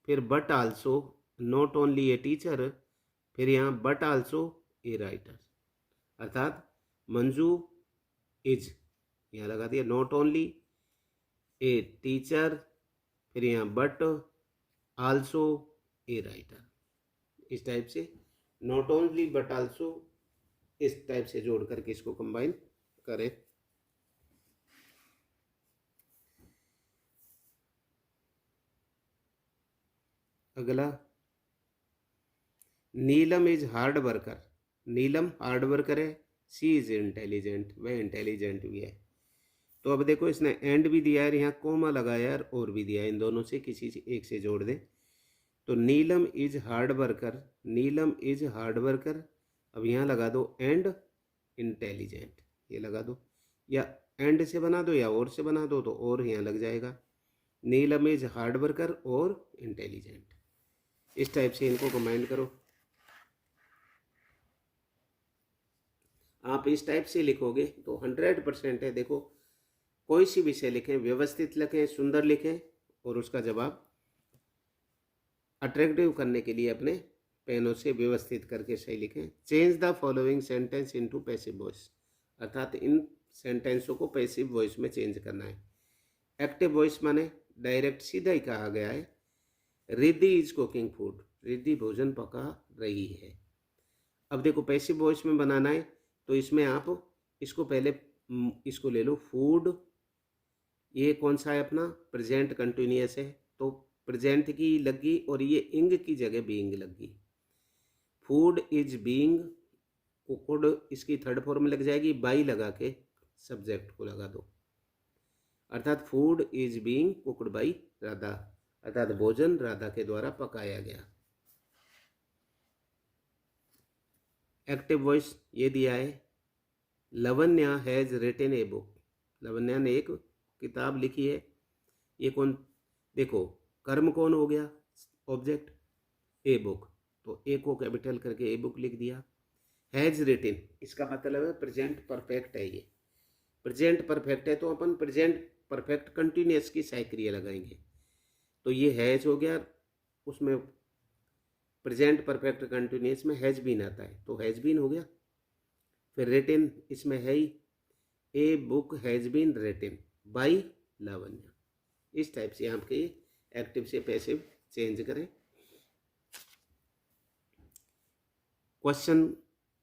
फिर but also, not only A teacher, फिर यहाँ बट आल्सो ए राइटर। अर्थात मंजू इज, यहाँ लगा दिया नॉट ओनली ए टीचर, फिर यहाँ बट आल्सो ए राइटर। इस टाइप से नॉट ओनली बट आल्सो, इस टाइप से जोड़ करके इसको कंबाइन करें। अगला, Neelam is hard worker, Neelam hard worker है। सी इज इंटेलिजेंट, वह इंटेलिजेंट भी है। तो अब देखो इसने एंड भी दिया है, यहाँ कोमा लगाया है और भी दिया है, इन दोनों से किसी से एक से जोड़ दें। तो Neelam is hard worker, Neelam is hard worker, अब यहाँ लगा दो एंड इंटेलिजेंट, ये लगा दो, या एंड से बना दो या और से बना दो, तो और यहाँ लग जाएगा। नीलम इज हार्ड वर्कर और इंटेलिजेंट। इस टाइप से इनको कंबाइन करो। आप इस टाइप से लिखोगे तो 100% है। देखो कोई सी विषय लिखें, व्यवस्थित लिखें, सुंदर लिखें, और उसका जवाब अट्रैक्टिव करने के लिए अपने पेनों से व्यवस्थित करके सही लिखें। Change the following sentence into passive voice, अर्थात इन सेंटेंसों को पैसिव वॉइस में चेंज करना है। एक्टिव वॉइस माने डायरेक्ट सीधा ही कहा गया है, Riddhi is cooking food, Riddhi भोजन पका रही है। अब देखो पैसिव वॉइस में बनाना है, तो इसमें आप इसको पहले इसको ले लो, फूड, ये कौन सा है अपना प्रेजेंट कंटिन्यूअस है, तो प्रेजेंट की लगी और ये इंग की जगह बीइंग लगी। फूड इज बीइंग कुकड, इसकी थर्ड फॉर्म लग जाएगी, बाई लगा के सब्जेक्ट को लगा दो, अर्थात food is being cooked by Radha, अर्थात भोजन राधा के द्वारा पकाया गया। एक्टिव वॉइस ये दिया है, Lavanya has written a book, Lavanya ने एक किताब लिखी है। ये कौन, देखो कर्म कौन हो गया, ऑब्जेक्ट, ए बुक, तो ए को कैपिटल करके ए बुक लिख दिया। हैज रिटन, इसका मतलब है प्रेजेंट परफेक्ट है, ये प्रेजेंट परफेक्ट है, तो अपन प्रेजेंट परफेक्ट कंटिन्यूअस की सहायक क्रिया लगाएंगे। तो ये हैज हो गया, उसमें प्रेजेंट परफेक्ट कंटिन्यूअस में हैज बीन आता है, तो हैज बीन हो गया। फिर रिटन इसमें है ही, a book has been written by Lavanya. इस टाइप से आपके एक्टिव से पैसिव चेंज करें। क्वेश्चन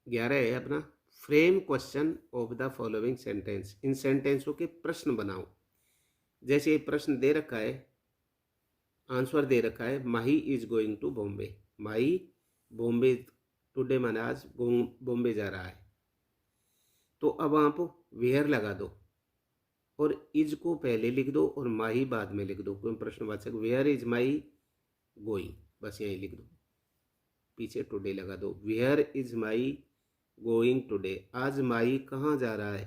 11 है अपना, frame question of the following sentence, इन सेंटेंसों के प्रश्न बनाओ। जैसे ये प्रश्न दे रखा है, आंसर दे रखा है, Mahi is going to Bombay, Mahi Bombay today माने आज बॉम्बे जा रहा है। तो अब आप वेयर लगा दो और इज को पहले लिख दो और माही बाद में लिख दो, कोई प्रश्नवाचक, वेयर इज माई गोइंग, बस यही लिख दो, पीछे टुडे लगा दो। Where is Mahi going today, आज माही कहाँ जा रहा है,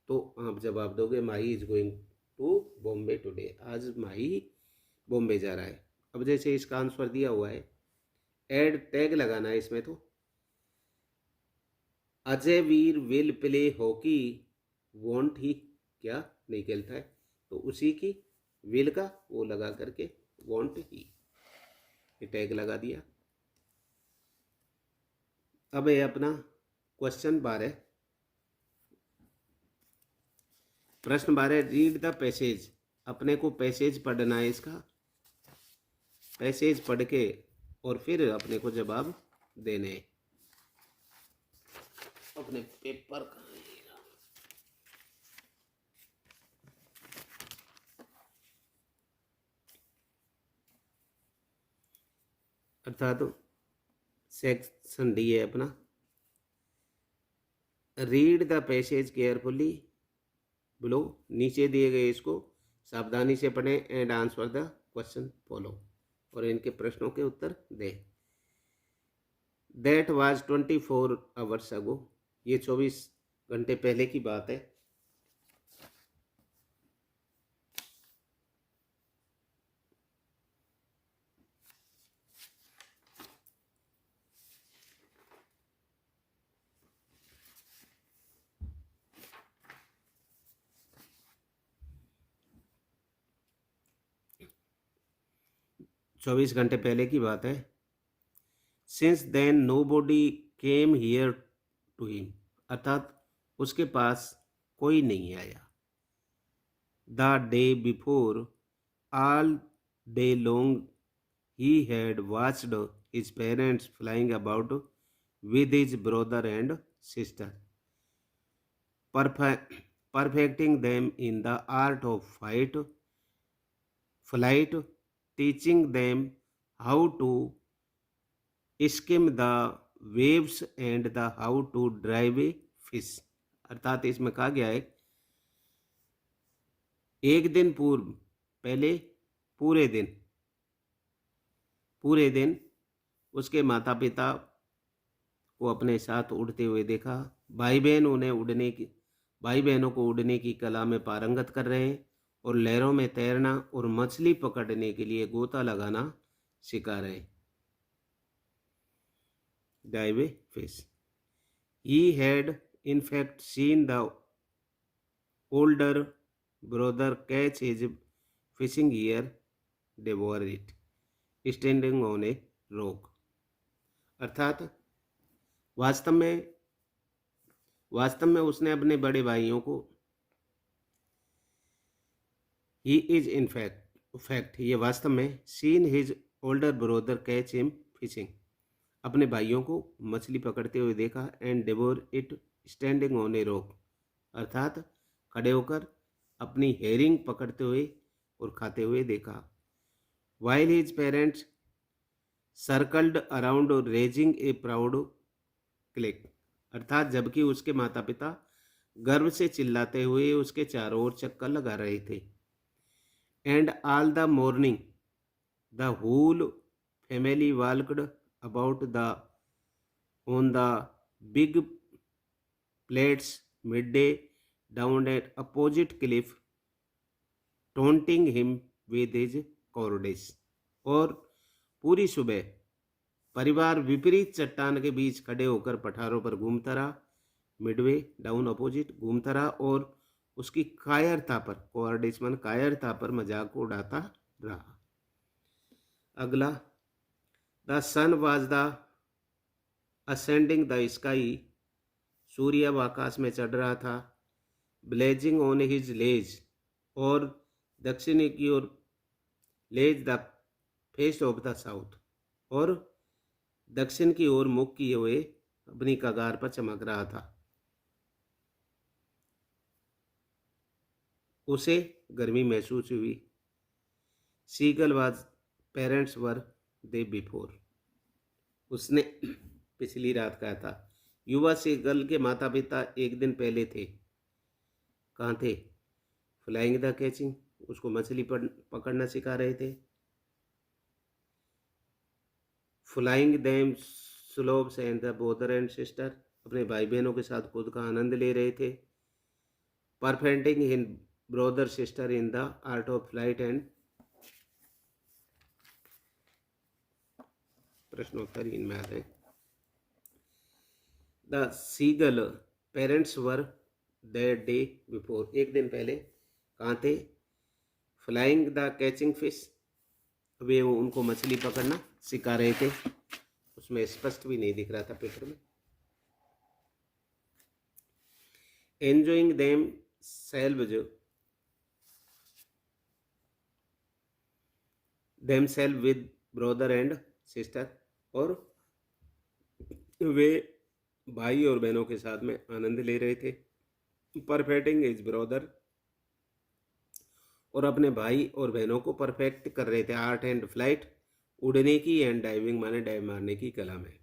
तो आप जवाब दोगे Mahi is going to Bombay today, आज माही बॉम्बे जा रहा है। अब जैसे इसका आंसर दिया हुआ है, एड टैग लगाना है इसमें, तो अजय वीर will play hockey, want he, क्या नहीं खेलता है, तो उसी की विल का वो लगा करके वॉन्ट ही, ये टैग लगा दिया। अब ये अपना क्वेश्चन 12, प्रश्न 12, रीड द पैसेज, अपने को पैसेज पढ़ना है, इसका पैसेज पढ़ के और फिर अपने को जवाब देने। अपने पेपर का अर्थात सेक्शन डी है अपना। Read the passage carefully below, नीचे दिए गए इसको सावधानी से पढ़ें and answer the question follow, और इनके प्रश्नों के उत्तर दें। दैट वाज 24 आवर्स अगो, ये 24 घंटे पहले की बात है। चौबीस घंटे पहले की बात है। Since then nobody came here to him, अर्थात उसके पास कोई नहीं आया। The day before all day long he had watched his parents flying about with his brother and sister, perfecting them in the art of flight, teaching them how to skim the waves and the how to drive a fish। अर्थात इसमें कहा गया है एक दिन पूर्व पहले पूरे दिन उसके माता पिता को अपने साथ उड़ते हुए देखा। भाई बहनों को उड़ने की कला में पारंगत कर रहे हैं और लहरों में तैरना और मछली पकड़ने के लिए गोता लगाना सिखा रहे हैं। Dive a fish. He had in fact seen the older brother catch his fishing gear, devour it, standing on a rock। अर्थात वास्तव में उसने अपने बड़े भाइयों को, ही इज इन फैक्ट ये वास्तव में, seen his older brother catch him fishing, अपने भाइयों को मछली पकड़ते हुए देखा, and devour it standing on a rock, अर्थात खड़े होकर अपनी हेरिंग पकड़ते हुए और खाते हुए देखा। While his parents circled around raising ए प्राउड क्लिक, अर्थात जबकि उसके माता पिता गर्व से चिल्लाते हुए उसके चारों ओर चक्कर लगा रहे थे। And all the morning the whole family walked about the on the big plates midway down at opposite cliff, taunting him with his cowardice, और पूरी सुबह परिवार विपरीत चट्टान के बीच खड़े होकर पठारों पर घूमता रहा, मिडवे डाउन अपोजिट घूमता रहा, और उसकी कायरता पर, कोऑर्डिनेशन कायरता पर मजाक उड़ाता रहा। अगला, the sun was the ascending the sky, सूर्य अब आकाश में चढ़ रहा था। ब्लेजिंग ऑन हिज लेज, और दक्षिणी की ओर ledge the face of the south, और दक्षिण की ओर मुख किए हुए अपनी कगार पर चमक रहा था। उसे गर्मी महसूस हुई। Seagull was parents were they before, उसने पिछली रात कहा था। युवा सीगल के माता पिता एक दिन पहले थे। कहाँ थे? फ्लाइंग द कैचिंग, उसको मछली पकड़ना सिखा रहे थे। Flying them स्लोब्स and the brother and sister, अपने भाई बहनों के साथ खुद का आनंद ले रहे थे। Perfecting in brother sister in the art of flight, and प्रश्नोत्तर इनमें आते हैं। The seagull parents were that day before, एक दिन पहले कहाँ थे? फ्लाइंग द कैचिंग फिश, वे उनको मछली पकड़ना सिखा रहे थे। उसमें स्पष्ट भी नहीं दिख रहा था पेपर में। Enjoying them selves themselves with brother and sister, और वे भाई और बहनों के साथ में आनंद ले रहे थे। परफेक्टिंग इज ब्रदर, और अपने भाई और बहनों को परफेक्ट कर रहे थे। आर्ट एंड फ्लाइट, उड़ने की एंड डाइविंग माने डाइव मारने की कला में।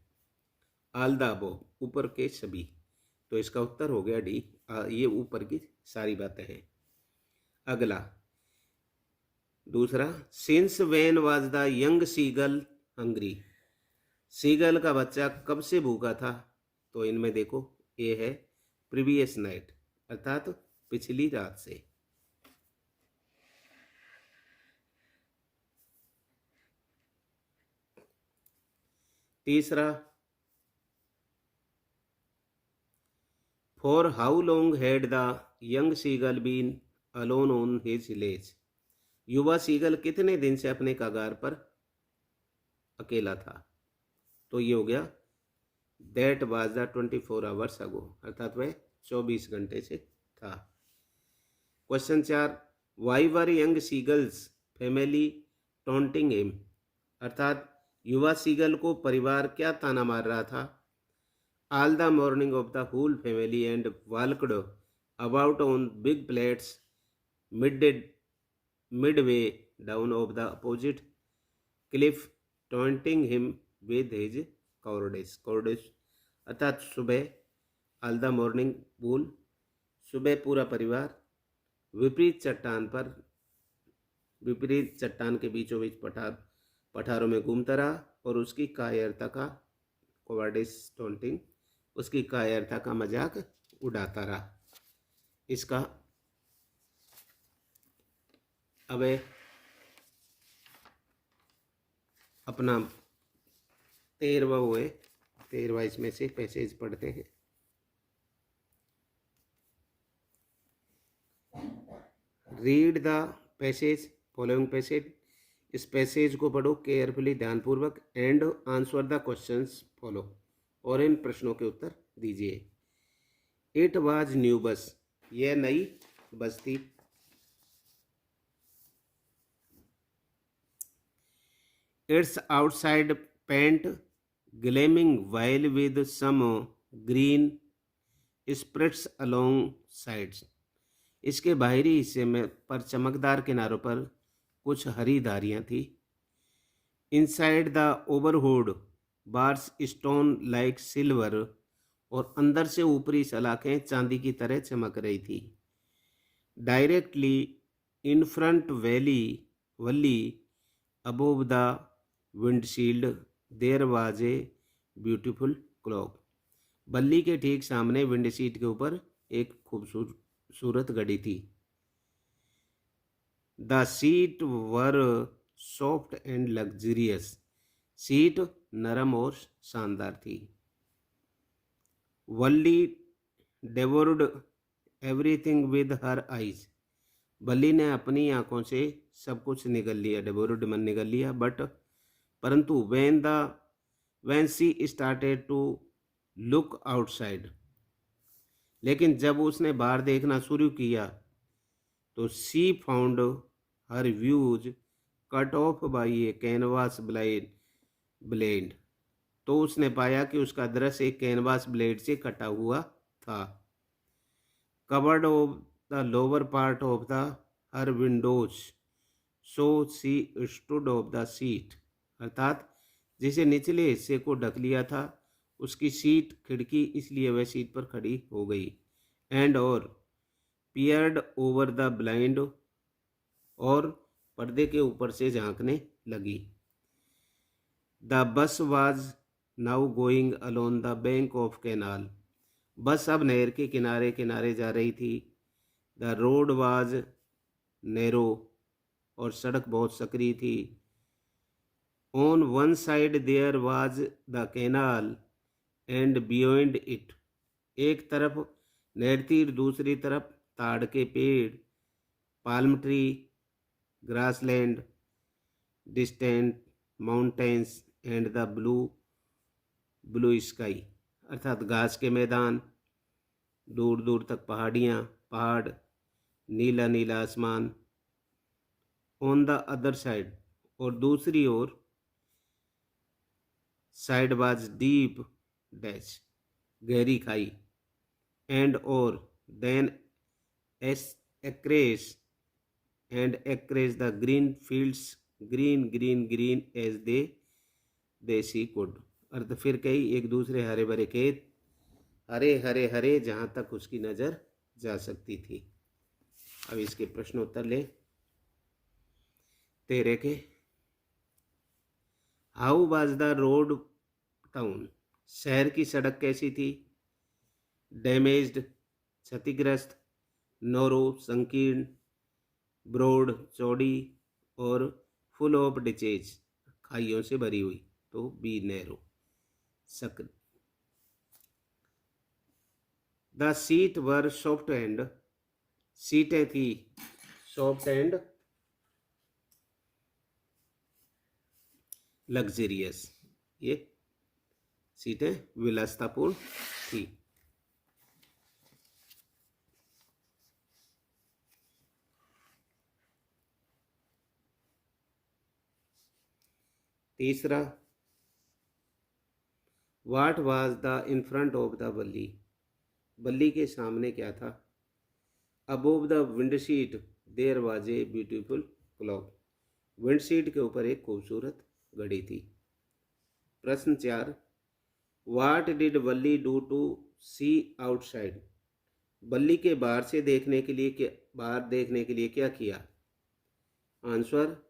ऑल द अबव, ऊपर के सभी, तो इसका उत्तर हो गया डी। ये ऊपर की सारी बातें हैं। अगला दूसरा, since when was the young seagull hungry, seagull का बच्चा कब से भूखा था? तो इनमें देखो, ये है प्रीवियस नाइट, अर्थात पिछली रात से। तीसरा, for how long had the young seagull been alone on his ledge, युवा सीगल कितने दिन से अपने कगार पर अकेला था? तो ये हो गया that was the 24 hours ago, अर्थात वह 24 घंटे से था। Question 4, why were young seagulls family taunting him, अर्थात युवा सीगल को परिवार क्या ताना मार रहा था? All the morning of the whole family and walked about on big plates midway down of the opposite cliff, taunting him with his cowardice, अर्थात सुबह ऑल द मॉर्निंग वूल, सुबह पूरा परिवार विपरीत चट्टान के बीचों बीच पठारों में घूमता रहा और उसकी कायरता का कोवार्डिस टोंटिंग, उसकी कायरता का मजाक उड़ाता रहा। इसका अब अपना 13वां इसमें से पैसेज पढ़ते हैं। Read the passage, following passage, इस पैसेज को पढ़ो केयरफुली, ध्यानपूर्वक, and answer the questions follow, और इन प्रश्नों के उत्तर दीजिए। इट वाज न्यू बस, यह नई बस थी। Its outside paint gleaming while with some green stripes along sides, इसके बाहरी हिस्से में पर चमकदार किनारों पर कुछ हरी धारियां थी। Inside the overhead bars stone like silver, और अंदर से ऊपरी सलाखें चांदी की तरह चमक रही थी। Directly in front Valli above the windshield there was a beautiful clock, Valli के ठीक सामने विंडशीट के ऊपर एक खूबसूरत घड़ी थी। The seat were soft and luxurious, seat नरम और शानदार थी। वल्ली डेवोर्ड एवरीथिंग विद हर आइज, बल्ली ने अपनी आंखों से सब कुछ निगल लिया, डेवोर्ड मन निगल लिया। बट परंतु when she started to look outside, लेकिन जब उसने बाहर देखना शुरू किया तो she found her views cut off by a canvas blade, तो उसने पाया कि उसका दृश्य एक कैनवास ब्लेड से कटा हुआ था। Covered of the lower part of the her Windows so C stood of the seat, अर्थात जिसे निचले हिस्से को ढक लिया था उसकी सीट खिड़की, इसलिए वह सीट पर खड़ी हो गई। एंड और पियर्ड ओवर द ब्लाइंड, और पर्दे के ऊपर से झांकने लगी। The bus was now going alone the bank of canal, बस अब नहर के किनारे किनारे जा रही थी। द रोड वाज नैरो, और सड़क बहुत सकरी थी। On one side there was the canal and beyond it, एक तरफ नहर थी, दूसरी तरफ ताड़ के पेड़, palm tree, grassland, distant mountains and the blue sky, अर्थात घास के मैदान, दूर दूर तक पहाड़ियाँ, पहाड़, नीला नीला आसमान। ऑन द अदर साइड, और दूसरी ओर, साइड वाज डीप डैश, गहरी खाई। एंड और then across the green fields green green green as they see could. अर्थ फिर कई एक दूसरे हरे भरे खेत, हरे हरे हरे जहाँ तक उसकी नज़र जा सकती थी। अब इसके प्रश्न उत्तर ले। तेरे के how was the road town, शहर की सड़क कैसी थी? डैमेज्ड क्षतिग्रस्त, नोरो संकीर्ण, ब्रॉड चौड़ी, और फुल ऑफ डिचेज खाइयों से भरी हुई, तो बी नैरो सक्र। The seat were soft and, सीटें थी सॉफ्ट एंड लग्जरियस, ये सीटें विलासतापूर्ण थी। तीसरा, what was the in front of the Valli, Valli के सामने क्या था? Above the windshield there was a beautiful clock, windshield के ऊपर एक खूबसूरत घड़ी थी। प्रश्न 4, what did Valli do to see outside, Valli के बाहर से देखने के लिए क्या किया? Answer,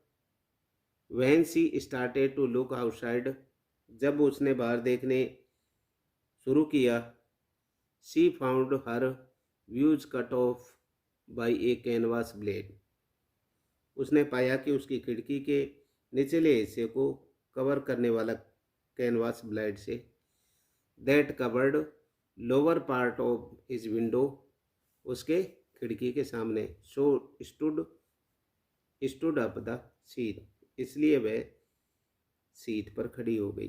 when she started to look outside, जब उसने बाहर देखने शुरू किया, she found her views cut off bye A canvas blade, उसने पाया कि उसकी खिड़की के निचले हिस्से को कवर करने वाला कैनवास ब्लेड से, that covered lower part of his window, उसके खिड़की के सामने, सो स्टूड अप द सीट, इसलिए वह सीट पर खड़ी हो गई।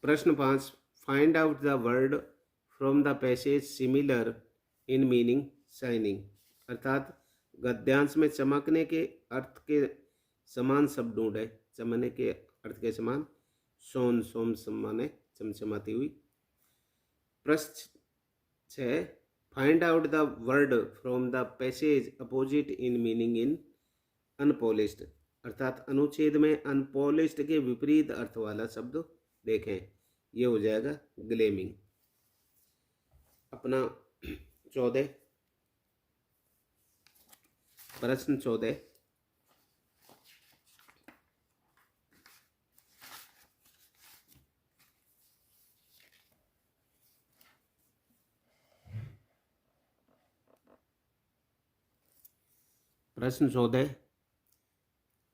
प्रश्न 5, find out the word from the passage similar in meaning shining, अर्थात गद्यांश में चमकने के अर्थ के समान शब्द ढूंढे। चमकने के अर्थ के समान, सोन सोम माने चमचमाती हुई। प्रश्न 6, find out the word from the passage opposite in meaning in unpolished, अर्थात अनुच्छेद में अनपॉलिश्ड के विपरीत अर्थ वाला शब्द देखें। ये हो जाएगा ग्लेमिंग। अपना 14, प्रश्न 14,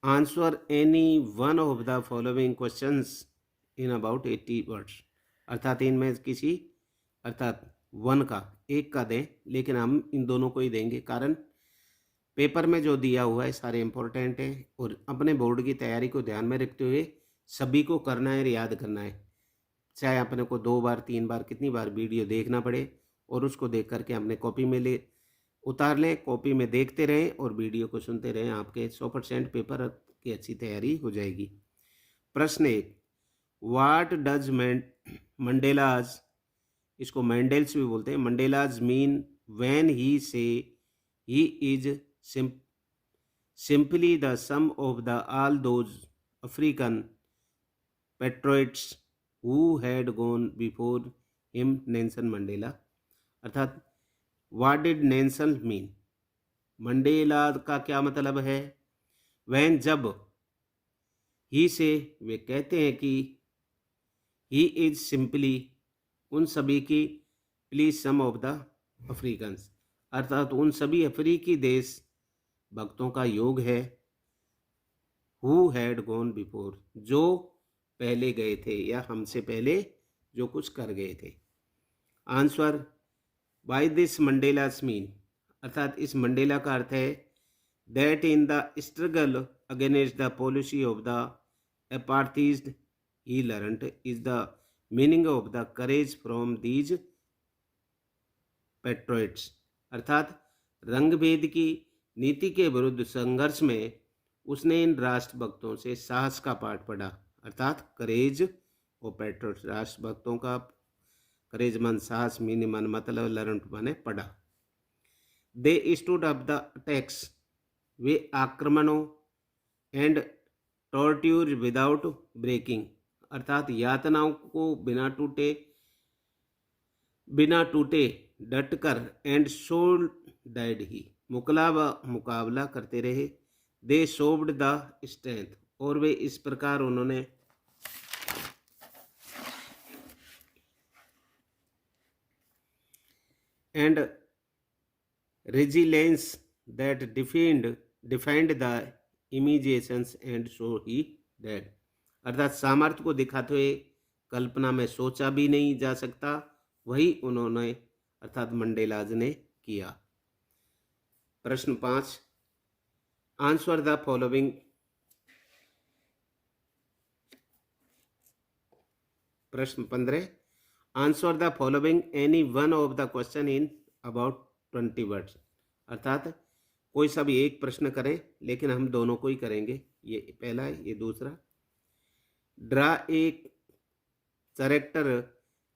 answer any one of the following questions in about 80 words, अर्थात इनमें किसी, अर्थात वन का, एक का दें, लेकिन हम इन दोनों को ही देंगे, कारण पेपर में जो दिया हुआ है सारे इंपॉर्टेंट है, और अपने बोर्ड की तैयारी को ध्यान में रखते हुए सभी को करना है, याद करना है, चाहे अपने को 2 बार 3 बार कितनी बार वीडियो देखना पड़े, और उसको देख करके अपने कॉपी में ले उतार लें, कॉपी में देखते रहें और वीडियो को सुनते रहें, आपके 100% पेपर की अच्छी तैयारी हो जाएगी। प्रश्न 1, वाट डज मंडेलाज, इसको मैंडेल्स भी बोलते हैं, Mandela's mean when he say he is simply the sum of the all those African patriots who had gone before him Nelson Mandela, अर्थात what did Nelson mean, Mandela का क्या मतलब है? Van, जब, ही से, वे कहते हैं कि, ही इज सिंपली, उन सभी की, please some of the Africans, अर्थात उन सभी अफ्रीकी देश भक्तों का योग है, हु हैड गॉन बिफोर, जो पहले गए थे या हमसे पहले जो कुछ कर गए थे। Answer, by this Mandela's mean, अर्थात इस मंडेला का अर्थ है that in the struggle against the policy of the apartheid he learned is the meaning of the courage from these patriots, अर्थात रंगभेद की नीति के विरुद्ध संघर्ष में उसने इन राष्ट्रभक्तों से साहस का पाठ पढ़ा, अर्थात करेज और पेट्रोइट्स, राष्ट्रभक्तों का करेज मन, साहस मीन मन मतलब लर्न माने पढ़ा। They stood up the attacks, वे आक्रमणों, एंड टॉर्ट्यूर विदाउट ब्रेकिंग, अर्थात यातनाओं को बिना टूटे डटकर, एंड शोल्ड डाइड ही, मुकाबला करते रहे, दे शोव्ड द स्ट्रेंथ, और वे इस प्रकार उन्होंने and resilience that defined the imaginations and so he dead, अर्थात सामर्थ्य को दिखाते हुए कल्पना में सोचा भी नहीं जा सकता, वही उन्होंने अर्थात मंडेलाज ने किया। प्रश्न 5, आंसर द फॉलोइंग। प्रश्न 15, answer the following any one of the question in about 20 words, अर्थात कोई सा भी एक प्रश्न करें, लेकिन हम दोनों को ही करेंगे। ये पहला है, ये दूसरा। ड्रा एक कैरेक्टर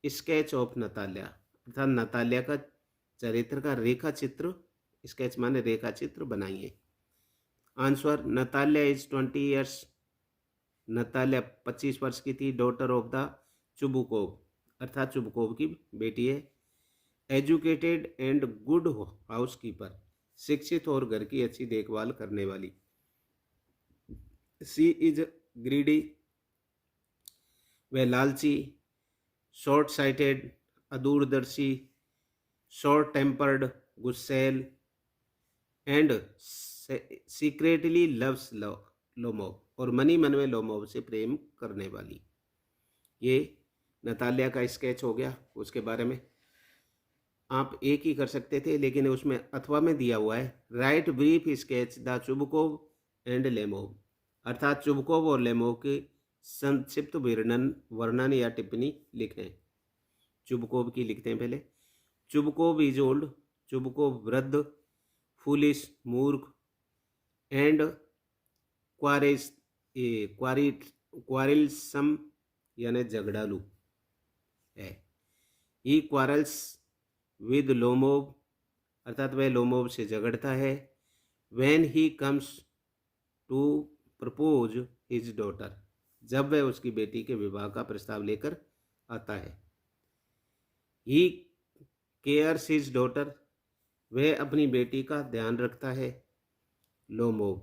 स्केच ऑफ नताल्या, अर्थात नताल्या का चरित्र का रेखा चित्र, स्केच माने रेखा चित्र बनाइए। Answer, Natalya is 20 years, Natalya 25 वर्ष की थी, डॉटर ऑफ द चुबुकोव, अर्थात चुबुकोव की बेटी है। एजुकेटेड एंड गुड हाउसकीपर, शिक्षित और घर की अच्छी देखभाल करने वाली। सी इज ग्रीडी, वह लालची। शॉर्ट साइटेड, अदूरदर्शी। शॉर्ट टेम्पर्ड, गुस्सैल। एंड सीक्रेटली लव्स लोमोव, और मनी मन में लोमोव से प्रेम करने वाली। ये नताल्या का स्केच हो गया। उसके बारे में आप एक ही कर सकते थे, लेकिन उसमें अथवा में दिया हुआ है, write brief sketch the Chubukov and Lomov, अर्थात चुबुकोव और लेमोव के संक्षिप्त वर्णन या टिप्पणी लिखें। चुबुकोव की लिखते हैं पहले। चुबुकोव इज ओल्ड, चुबुकोव वृद्ध, फूलिश मूर्ख, एंड क्वारिलसम यानी झगड़ालू है। ही क्वारल्स विद लोमोव, अर्थात वह लोमोव से झगड़ता है। When he comes to propose his daughter, जब वह उसकी बेटी के विवाह का प्रस्ताव लेकर आता है। ही केयर्स हिज डॉटर, वह अपनी बेटी का ध्यान रखता है। लोमोव,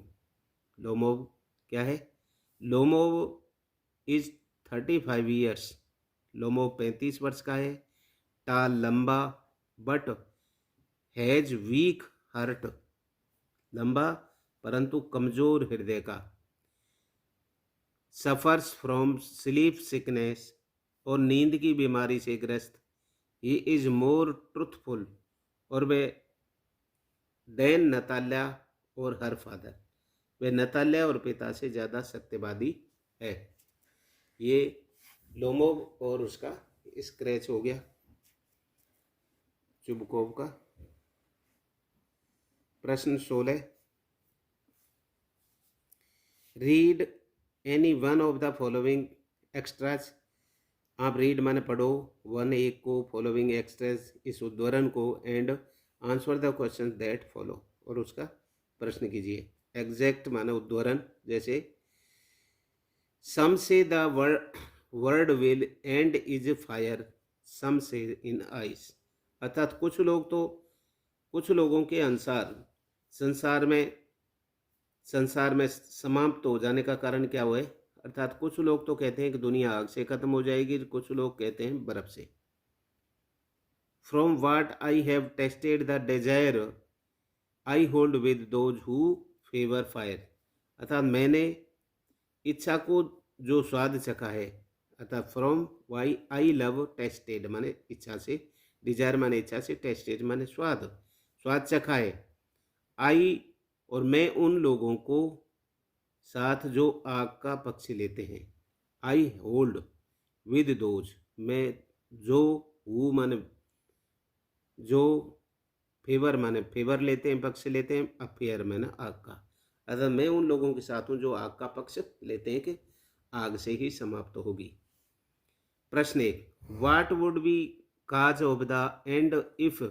लोमोव क्या है? लोमोव इज 35 ईयर्स, लोमोव 35 वर्ष का है। टाल, लंबा, बट हैज वीक हार्ट, लंबा परंतु कमजोर हृदय का। सफर्स फ्रॉम स्लीप सिकनेस, और नींद की बीमारी से ग्रस्त। ही इज मोर ट्रुथफुल, और वे देन नताल्या और हर फादर, वे नताल्या और पिता से ज़्यादा सत्यवादी है। ये लोमोव और उसका स्क्रैच हो गया चुबुकोव का। प्रश्न 16, read any one of the following extras, आप रीड माने पढ़ो, वन एक को, फॉलोइंग एक्स्ट्राज इस उद्धरण को, and answer the question that follow, और उसका प्रश्न कीजिए। एग्जैक्ट माने उद्धरण, जैसे some say the world will end is fire, some say in ice, अर्थात कुछ लोगों के अनुसार संसार में समाप्त हो जाने का कारण क्या हुआ है, अर्थात कुछ लोग तो कहते हैं कि दुनिया आग से खत्म हो जाएगी, कुछ लोग कहते हैं बर्फ से। From what I have tasted the desire I hold with those who favour fire, अर्थात मैंने इच्छा को जो स्वाद चखा है, अर्थात from why I love tasted माने इच्छा से, डिजायर माने इच्छा से, टेस्टेड माने स्वाद चखा है। आई, और मैं उन लोगों को साथ जो आग का पक्ष लेते हैं। आई होल्ड विद दोज, मैं जो, हु माने जो, फेवर माने फेवर लेते हैं, पक्ष लेते हैं, अफेयर माने आग का, अर्थात मैं उन लोगों के साथ हूँ जो आग का पक्ष लेते हैं कि आग से ही समाप्त होगी। प्रश्न 1, what would be cause of the end if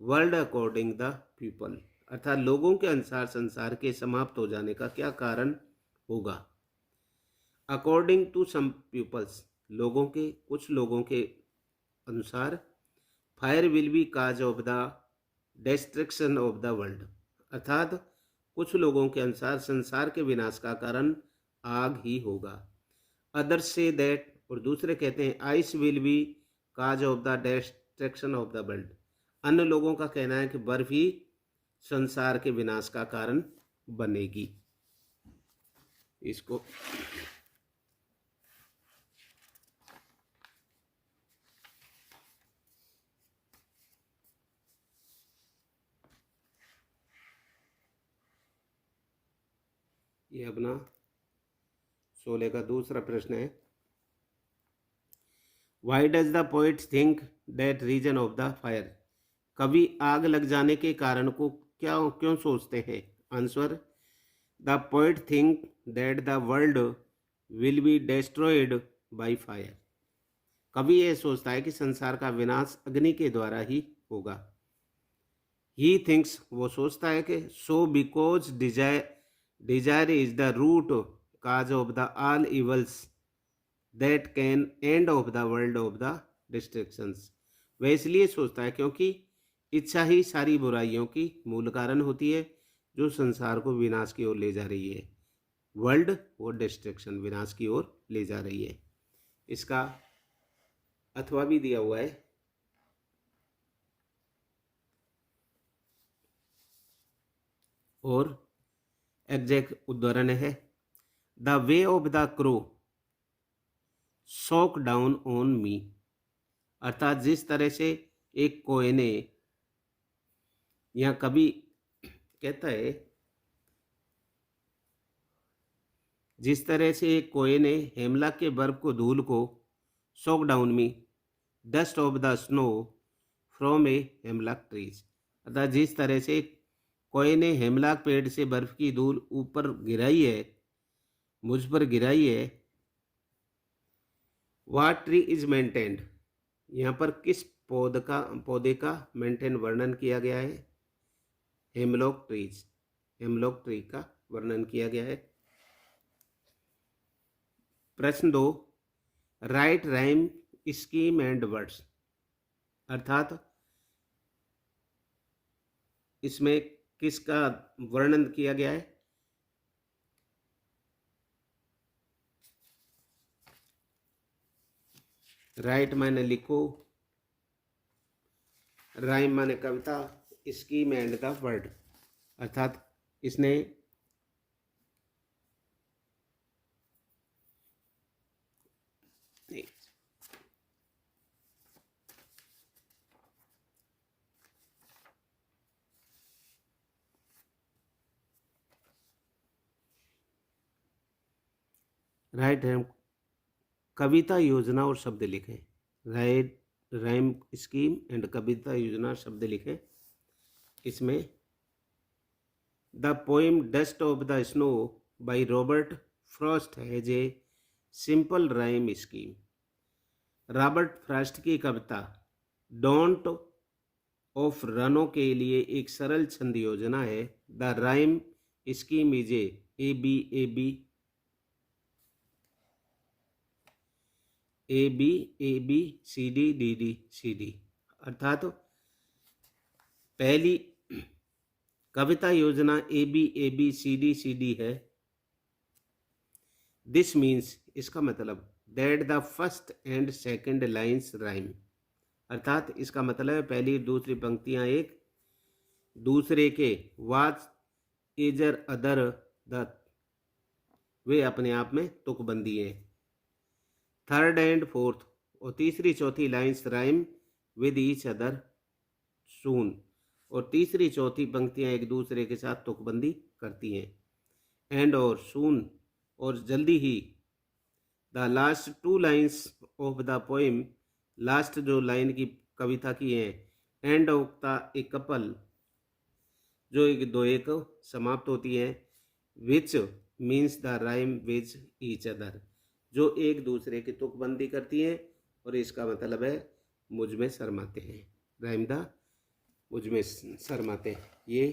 world according the people, अर्थात लोगों के अनुसार संसार के समाप्त हो जाने का क्या कारण होगा। अकॉर्डिंग टू सम पीपल्स, लोगों के, कुछ लोगों के अनुसार, fire will be cause of the destruction of the world, अर्थात कुछ लोगों के अनुसार संसार के विनाश का कारण आग ही होगा। अदर्स से दैट, और दूसरे कहते हैं ice will be cause of the destruction of the world, अन्य लोगों का कहना है कि बर्फ ही संसार के विनाश का कारण बनेगी। इसको ये अपना 16 का दूसरा प्रश्न है। Why does the poet think that reason of the fire, कवि आग लग जाने के कारण को क्यों सोचते हैं। Answer, the poet think that the world will be destroyed by fire, कवि यह सोचता है कि संसार का विनाश अग्नि के द्वारा ही होगा। ही थिंक्स, वो सोचता है कि so because desire is the root cause of the all evils that can end of the world of the destructions, वह इसलिए सोचता है क्योंकि इच्छा ही सारी बुराइयों की मूल कारण होती है जो संसार को विनाश की ओर ले जा रही है। वर्ल्ड और डिस्ट्रक्शन, विनाश की ओर ले जा रही है। इसका अथवा भी दिया हुआ है। और एग्जैक्ट उदाहरण है, the way of the crow shock down on me, अर्थात जिस तरह से एक कोयने, या कभी कहता है जिस तरह से एक कोयने हेमलॉक के बर्फ को, धूल को, shock down me dust of the snow from a hemlock trees, अर्थात जिस तरह से कोयने हेमलॉक पेड़ से बर्फ की धूल ऊपर गिराई है, मुझ पर गिराई है। व्हाट ट्री इज मेंटेन्ड, यहाँ पर किस पौधे का मेंटेन वर्णन किया गया है। हेमलॉक ट्रीज, हेमलॉक ट्री का वर्णन किया गया है। प्रश्न 2, right rhyme scheme and words, अर्थात इसमें किसका वर्णन किया गया है। राइट माने लिखो, राइम माने कविता, स्कीम एंड द वर्ड, अर्थात इसने राइट राइम कविता योजना और शब्द लिखे। राइट राइम स्कीम एंड कविता योजना शब्द लिखे। इसमें the poem dust of the snow by Robert Frost has a simple rhyme scheme, Robert Frost की कविता डोंट ऑफ रनों के लिए एक सरल छंद योजना है। The rhyme scheme is A B A B A B A B C D D D C D, अर्थात पहली कविता योजना ए बी सी डी है। दिस मीन्स, इसका मतलब that the first and second lines rhyme, अर्थात इसका मतलब है पहली दूसरी पंक्तियां एक दूसरे के वाज इजर अदर द, वे अपने आप में तुकबंदी हैं। थर्ड एंड फोर्थ और तीसरी चौथी lines rhyme with each other soon, और तीसरी चौथी पंक्तियां एक दूसरे के साथ तुकबंदी करती हैं। एंड और सून, और जल्दी ही। The last two lines of the poem, last जो लाइन की कविता की है, end of the a couple, जो एक दो एक समाप्त होती है। Which means the rhyme which each other, जो एक दूसरे की तुकबंदी करती हैं, और इसका मतलब है मुझ में शर्माते हैं। राइम द मुझमें शर्माते ये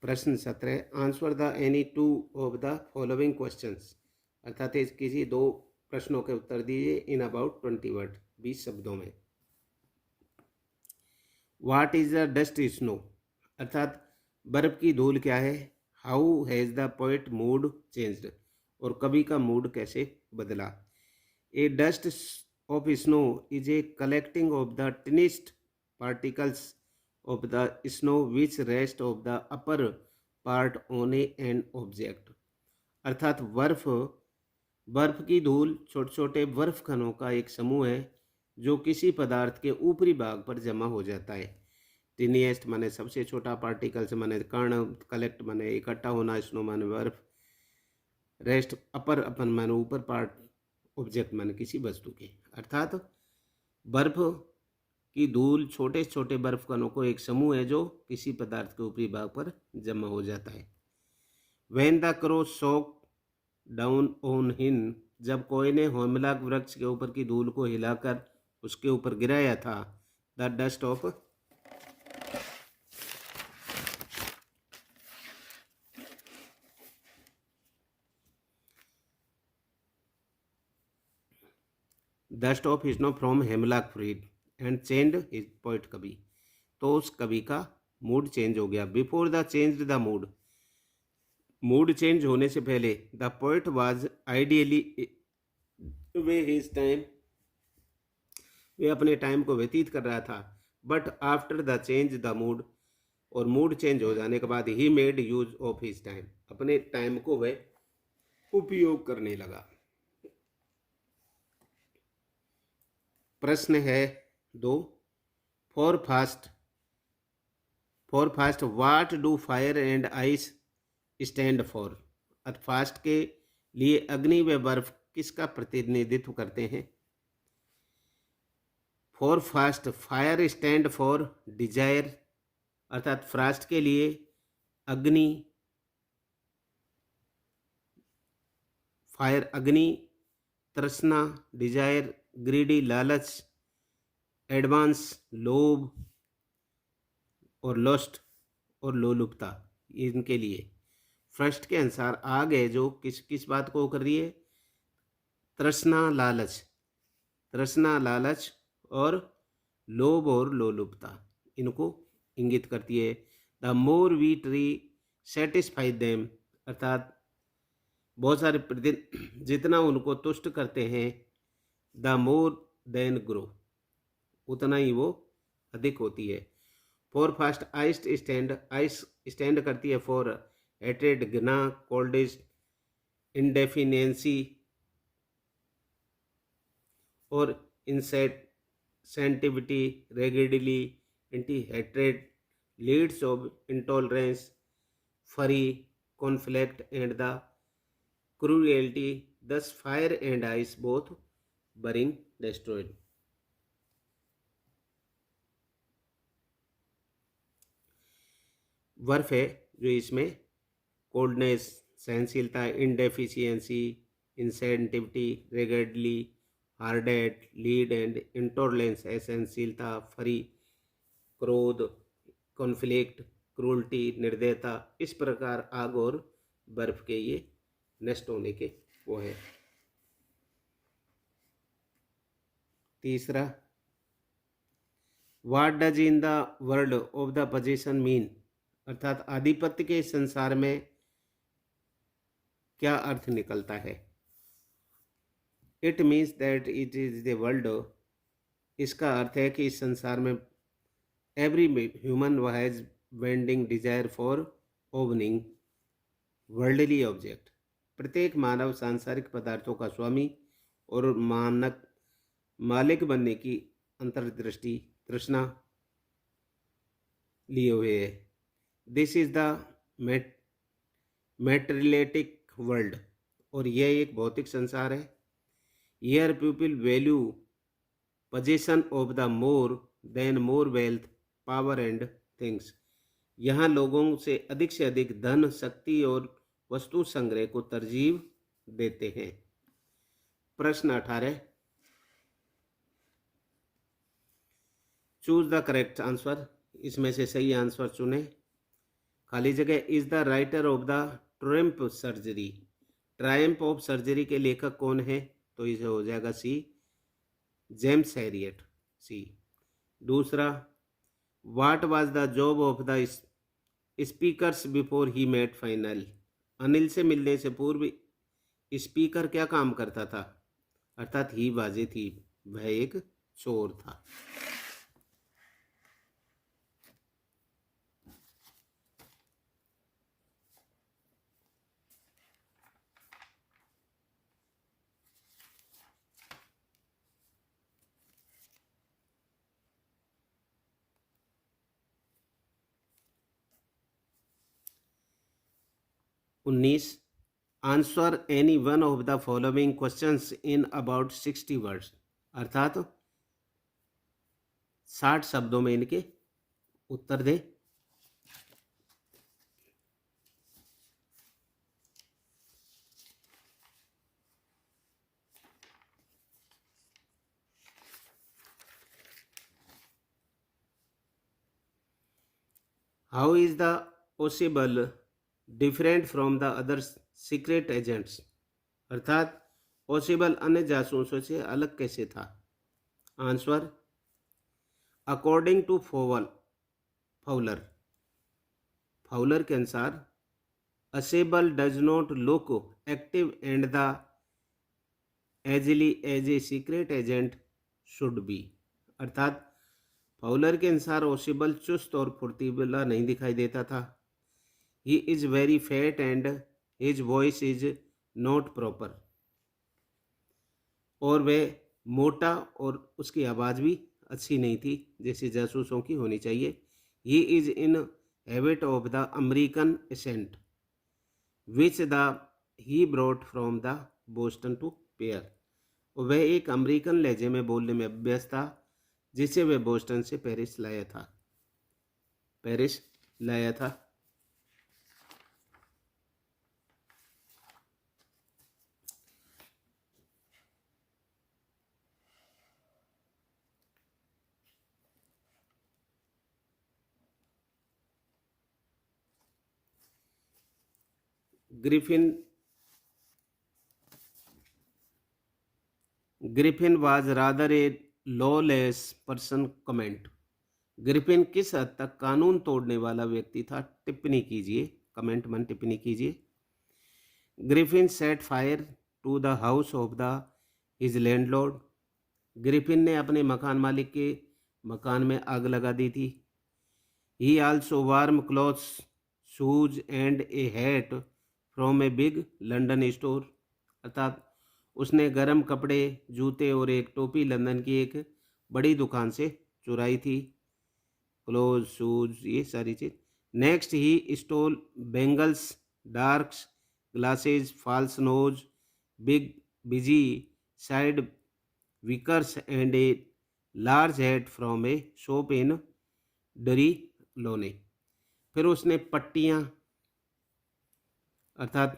प्रश्न 17 answer the any two of the following questions, अर्थात इस किसी दो प्रश्नों के उत्तर दीजिए इन अबाउट 20 वर्ड, 20 शब्दों में। What is the dust snow, अर्थात बर्फ की धूल क्या है। How has the poet mood changed, और कवि का मूड कैसे बदला। A dust of snow is a collecting of the tiniest particles of the snow which rest of the upper part on an object, अर्थात बर्फ की धूल छोटे छोटे बर्फ कणों का एक समूह है जो किसी पदार्थ के ऊपरी भाग पर जमा हो जाता है। टिनिएस्ट माने सबसे छोटा, पार्टिकल्स माने कण, कलेक्ट माने इकट्ठा होना, स्नो माने बर्फ, रेस्ट अपर अपन माने ऊपर पार्ट, ऑब्जेक्ट माने किसी वस्तु के, अर्थात बर्फ की धूल छोटे छोटे बर्फ कणों को एक समूह है जो किसी पदार्थ के ऊपरी भाग पर जमा हो जाता है। When the crow shook down on him, जब कोई ने होमलाक वृक्ष के ऊपर की धूल को हिलाकर उसके ऊपर गिराया था। The dust of snow from hemlock freed and change his poet कवि, तो उस कवि का मूड चेंज हो गया। Before the change the mood change होने से पहले the poet was ideally way his time, वे अपने टाइम को व्यतीत कर रहा था। But after the change the mood, और मूड चेंज हो जाने के बाद he made use of his time, अपने टाइम को वह उपयोग करने लगा। प्रश्न है 2, for fast what do fire and ice stand for, fast के लिए अग्नि व बर्फ किसका प्रतिनिधित्व करते हैं। For fast fire stand for Dzire, अर्थात फास्ट के लिए अग्नि, फायर अग्नि, तृष्णा डिजायर, ग्रीडी लालच, एडवांस लोभ, और लस्ट और लोलुपता, इनके लिए। फर्स्ट के अनुसार आग है जो किस बात को कर रही है, तृष्णा लालच और लोभ और लोलुपता, इनको इंगित करती है। The more we try satisfy them, अर्थात बहुत सारे जितना उनको तुष्ट करते हैं, द मोर देन ग्रो, उतना ही वो अधिक होती है। फॉर फास्ट आइस स्टैंड करती है फॉर हेट्रेड, घृणा, कोल्डिस, इंडेफिनेंसी और insensitivity, rigidly, anti hatred, leads of intolerance, fury, conflict and the cruelty, thus fire and ice both bring destroyed. बर्फ है जो इसमें कोल्डनेस सहनशीलता, indifference, insensitivity, rigidly, hardened, lead and intolerance असहनशीलता, fury क्रोध, conflict, cruelty, निर्दयता, इस प्रकार आग और बर्फ के ये नष्ट होने के वो है। तीसरा, what does in the world of the possession mean, अर्थात आधिपत्य के संसार में क्या अर्थ निकलता है। It means that it is the world, इसका अर्थ है कि इस संसार में every human has unending desire for owning worldly object, प्रत्येक मानव सांसारिक पदार्थों का स्वामी और मालिक बनने की अंतर्दृष्टि तृष्णा लिए हुए है। This is the materialistic world, और यह एक भौतिक संसार है। Here people value position of the more than more wealth power and things. यहाँ लोगों से अधिक धन, शक्ति और वस्तु संग्रह को तरजीह देते हैं। प्रश्न 18, चूज द करेक्ट आंसर। इसमें से सही आंसर चुने। खाली जगह। Is the writer of the Triumph surgery. Triumph of surgery के लेखक कौन है? तो इसे हो जाएगा सी, जेम्स हैरियट, सी। दूसरा, what was the job of the speakers before he met final. Anil से मिलने से पूर्व स्पीकर क्या काम करता था? अर्थात ही बाजे थी, वह एक चोर था। उन्नीस, answer any one of the following questions in about 60 words. अर्थात 60 शब्दों में इनके उत्तर दें। How is the Ausable different from the other secret agents. अर्थात ओसिबल अन्य जासूसों से अलग कैसे था? Answer, according to Fowler. Fowler के अनुसार Ausable does not look active and the agile as a secret agent should be. अर्थात फाउलर के अनुसार ओसिबल चुस्त और फुर्तीला नहीं दिखाई देता था। He is very fat and his voice is not proper. और वह मोटा और उसकी आवाज़ भी अच्छी नहीं थी जैसे जासूसों की होनी चाहिए। He is in habit of the American accent which the he brought from the Boston to pair. वह एक अमेरिकन लहजे में बोलने में अभ्यस्त था जिसे वह बोस्टन से पेरिस लाया था। Griffin was rather A lawless person comment. Griffin किस हद तक कानून तोड़ने वाला व्यक्ति था? टिप्पणी कीजिए, कमेंट में टिप्पणी कीजिए। Griffin set fire to the house of the his landlord. Griffin ने अपने मकान मालिक के मकान में आग लगा दी थी। ही also warm clothes, shoes and A hat from a big London store. अर्थात उसने गर्म कपड़े, जूते और एक टोपी लंदन की एक बड़ी दुकान से चुराई थी। क्लोज, शूज, ये सारी चीज़। Next he stole bandages, darks, glasses, false nose, big bushy side whiskers and a large head from a shop in Drury Lane. फिर उसने पट्टियाँ, अर्थात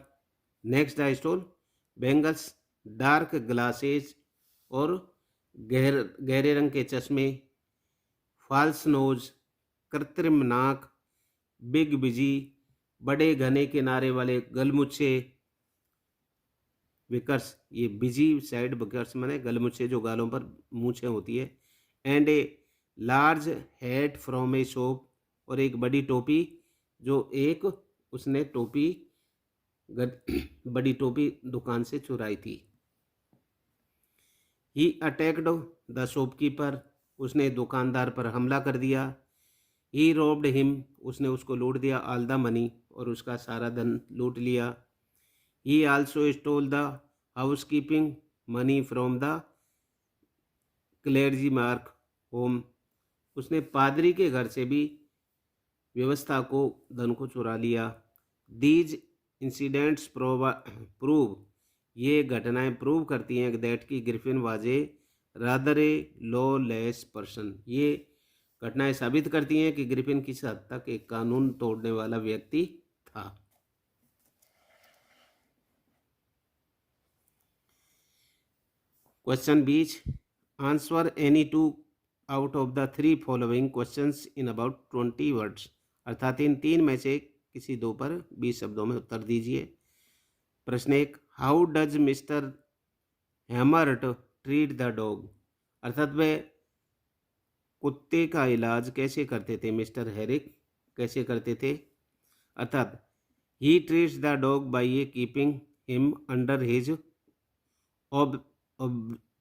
next the stole bandages, dark glasses और गहरे रंग के चश्मे, फॉल्स नोज, कृत्रिम नाक, बिग बिजी, बड़े घने किनारे वाले गलमुच्छे, विकर्स, ये बिजी साइड विकर्स माने गलमुच्छे जो गालों पर मूछें होती है, and a large hat from a shop, और एक बड़ी टोपी जो एक उसने बड़ी टोपी दुकान से चुराई थी। ही अटैक्ड द शॉपकीपर, उसने दुकानदार पर हमला कर दिया। ही रोब्ड हिम, उसने उसको लूट दिया। ऑल द मनी, और उसका सारा धन लूट लिया। He also stole the house keeping money from the clergyman's home, उसने पादरी के घर से भी व्यवस्था को धन को चुरा लिया। दीज इंसिडेंट्स प्रूव, ये घटनाएं प्रूव करती हैं दैट कि Griffin was a rather A lawless person, ये घटनाएं साबित करती हैं कि ग्रिफिन किस हद तक एक कानून तोड़ने वाला व्यक्ति था। Question 20, answer any 2 out of the 3 following questions in about 20 words, अर्थात इन 3 में से किसी 2 पर 20 शब्दों में उत्तर दीजिए। प्रश्न 1, how does Mr Herriot treat the dog, अर्थात वे कुत्ते का इलाज कैसे करते थे, मिस्टर हेरिक कैसे करते थे, अर्थात ही treats the dog by keeping him under his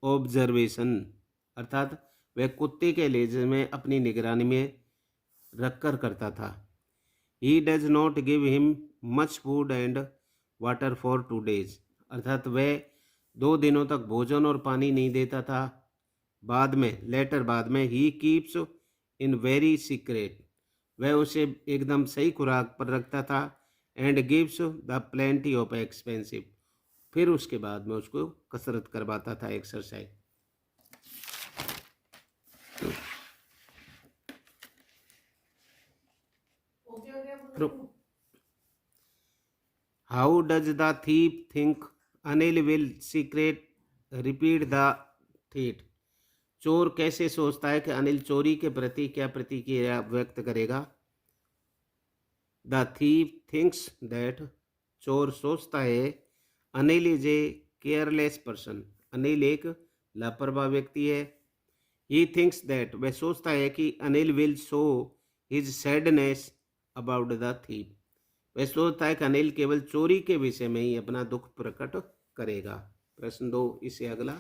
observation, अर्थात वह कुत्ते के लेजे में अपनी निगरानी में रखकर करता था। He does not give him much food and water for 2 days, अर्थात वह 2 दिनों तक भोजन और पानी नहीं देता था। बाद में he keeps in very secret, वह उसे एकदम सही खुराक पर रखता था। And gives the plenty of expensive, फिर उसके बाद में उसको कसरत करवाता था, exercise. How does the thief think Anil will secret repeat the थीट, चोर कैसे सोचता है कि अनिल चोरी के प्रति क्या प्रतिक्रिया व्यक्त करेगा। द थीप थिंक्स दैट, चोर सोचता है, Anil is a careless person, Anil एक लापरवाह व्यक्ति है। ही थिंक्स दैट, वह सोचता है कि Anil will show his sadness about the thief, वह सोचता है कि अनिल केवल चोरी के विषय में ही अपना दुख प्रकट करेगा। प्रश्न 2 इससे अगला,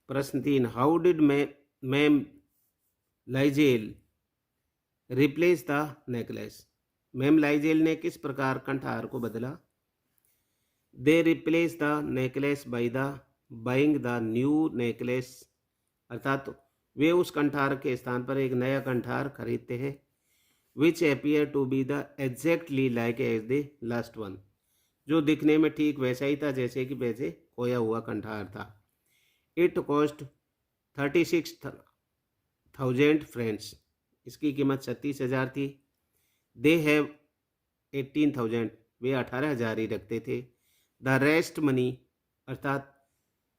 प्रश्न 3, how did ma'am Loisel replace the necklace, ma'am Loisel ने किस प्रकार कंठार को बदला। They replace the necklace by the buying the new necklace, अर्थात वे उस कंठार के स्थान पर एक नया कंठार खरीदते हैं। Which appear to be the exactly like as the last one, जो दिखने में ठीक वैसा ही था जैसे कि वैसे खोया हुआ कंठार था। इट कॉस्ट 36,000 फ्रेंड्स, इसकी कीमत 36,000 थी। दे हैव 18,000, वे 18,000 ही रखते थे। द रेस्ट मनी, अर्थात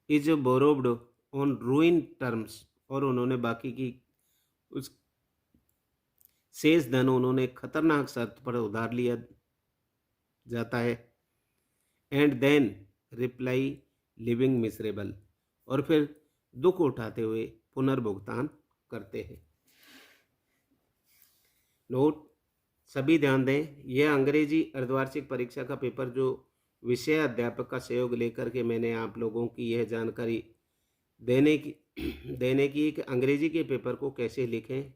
इज बोरोव्ड ऑन रूइन टर्म्स, और उन्होंने बाकी की उस शेष धन उन्होंने खतरनाक शर्त पर उधार लिया जाता है। And then reply living miserable, और फिर दुख उठाते हुए पुनर्भुगतान करते हैं। नोट, सभी ध्यान दें, यह अंग्रेजी अर्धवार्षिक परीक्षा का पेपर जो विषय अध्यापक का सहयोग लेकर के मैंने आप लोगों की यह जानकारी देने की कि अंग्रेजी के पेपर को कैसे लिखें,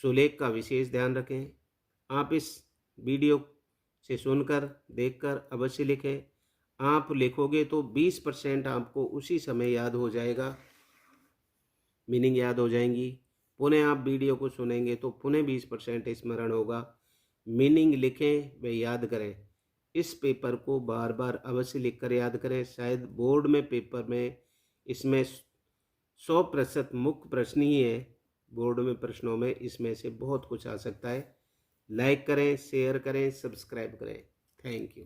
सुलेख का विशेष ध्यान रखें। आप इस वीडियो से सुनकर देखकर अवश्य लिखें। आप लिखोगे तो 20% आपको उसी समय याद हो जाएगा, मीनिंग याद हो जाएंगी। पुनः आप वीडियो को सुनेंगे तो पुनः 20% स्मरण होगा। मीनिंग लिखें व याद करें। इस पेपर को बार बार अवश्य लिखकर याद करें। शायद बोर्ड में पेपर में इसमें 100% मुख्य प्रश्न ही है। बोर्ड में प्रश्नों में इसमें से बहुत कुछ आ सकता है। लाइक करें, शेयर करें, सब्सक्राइब करें। Thank you.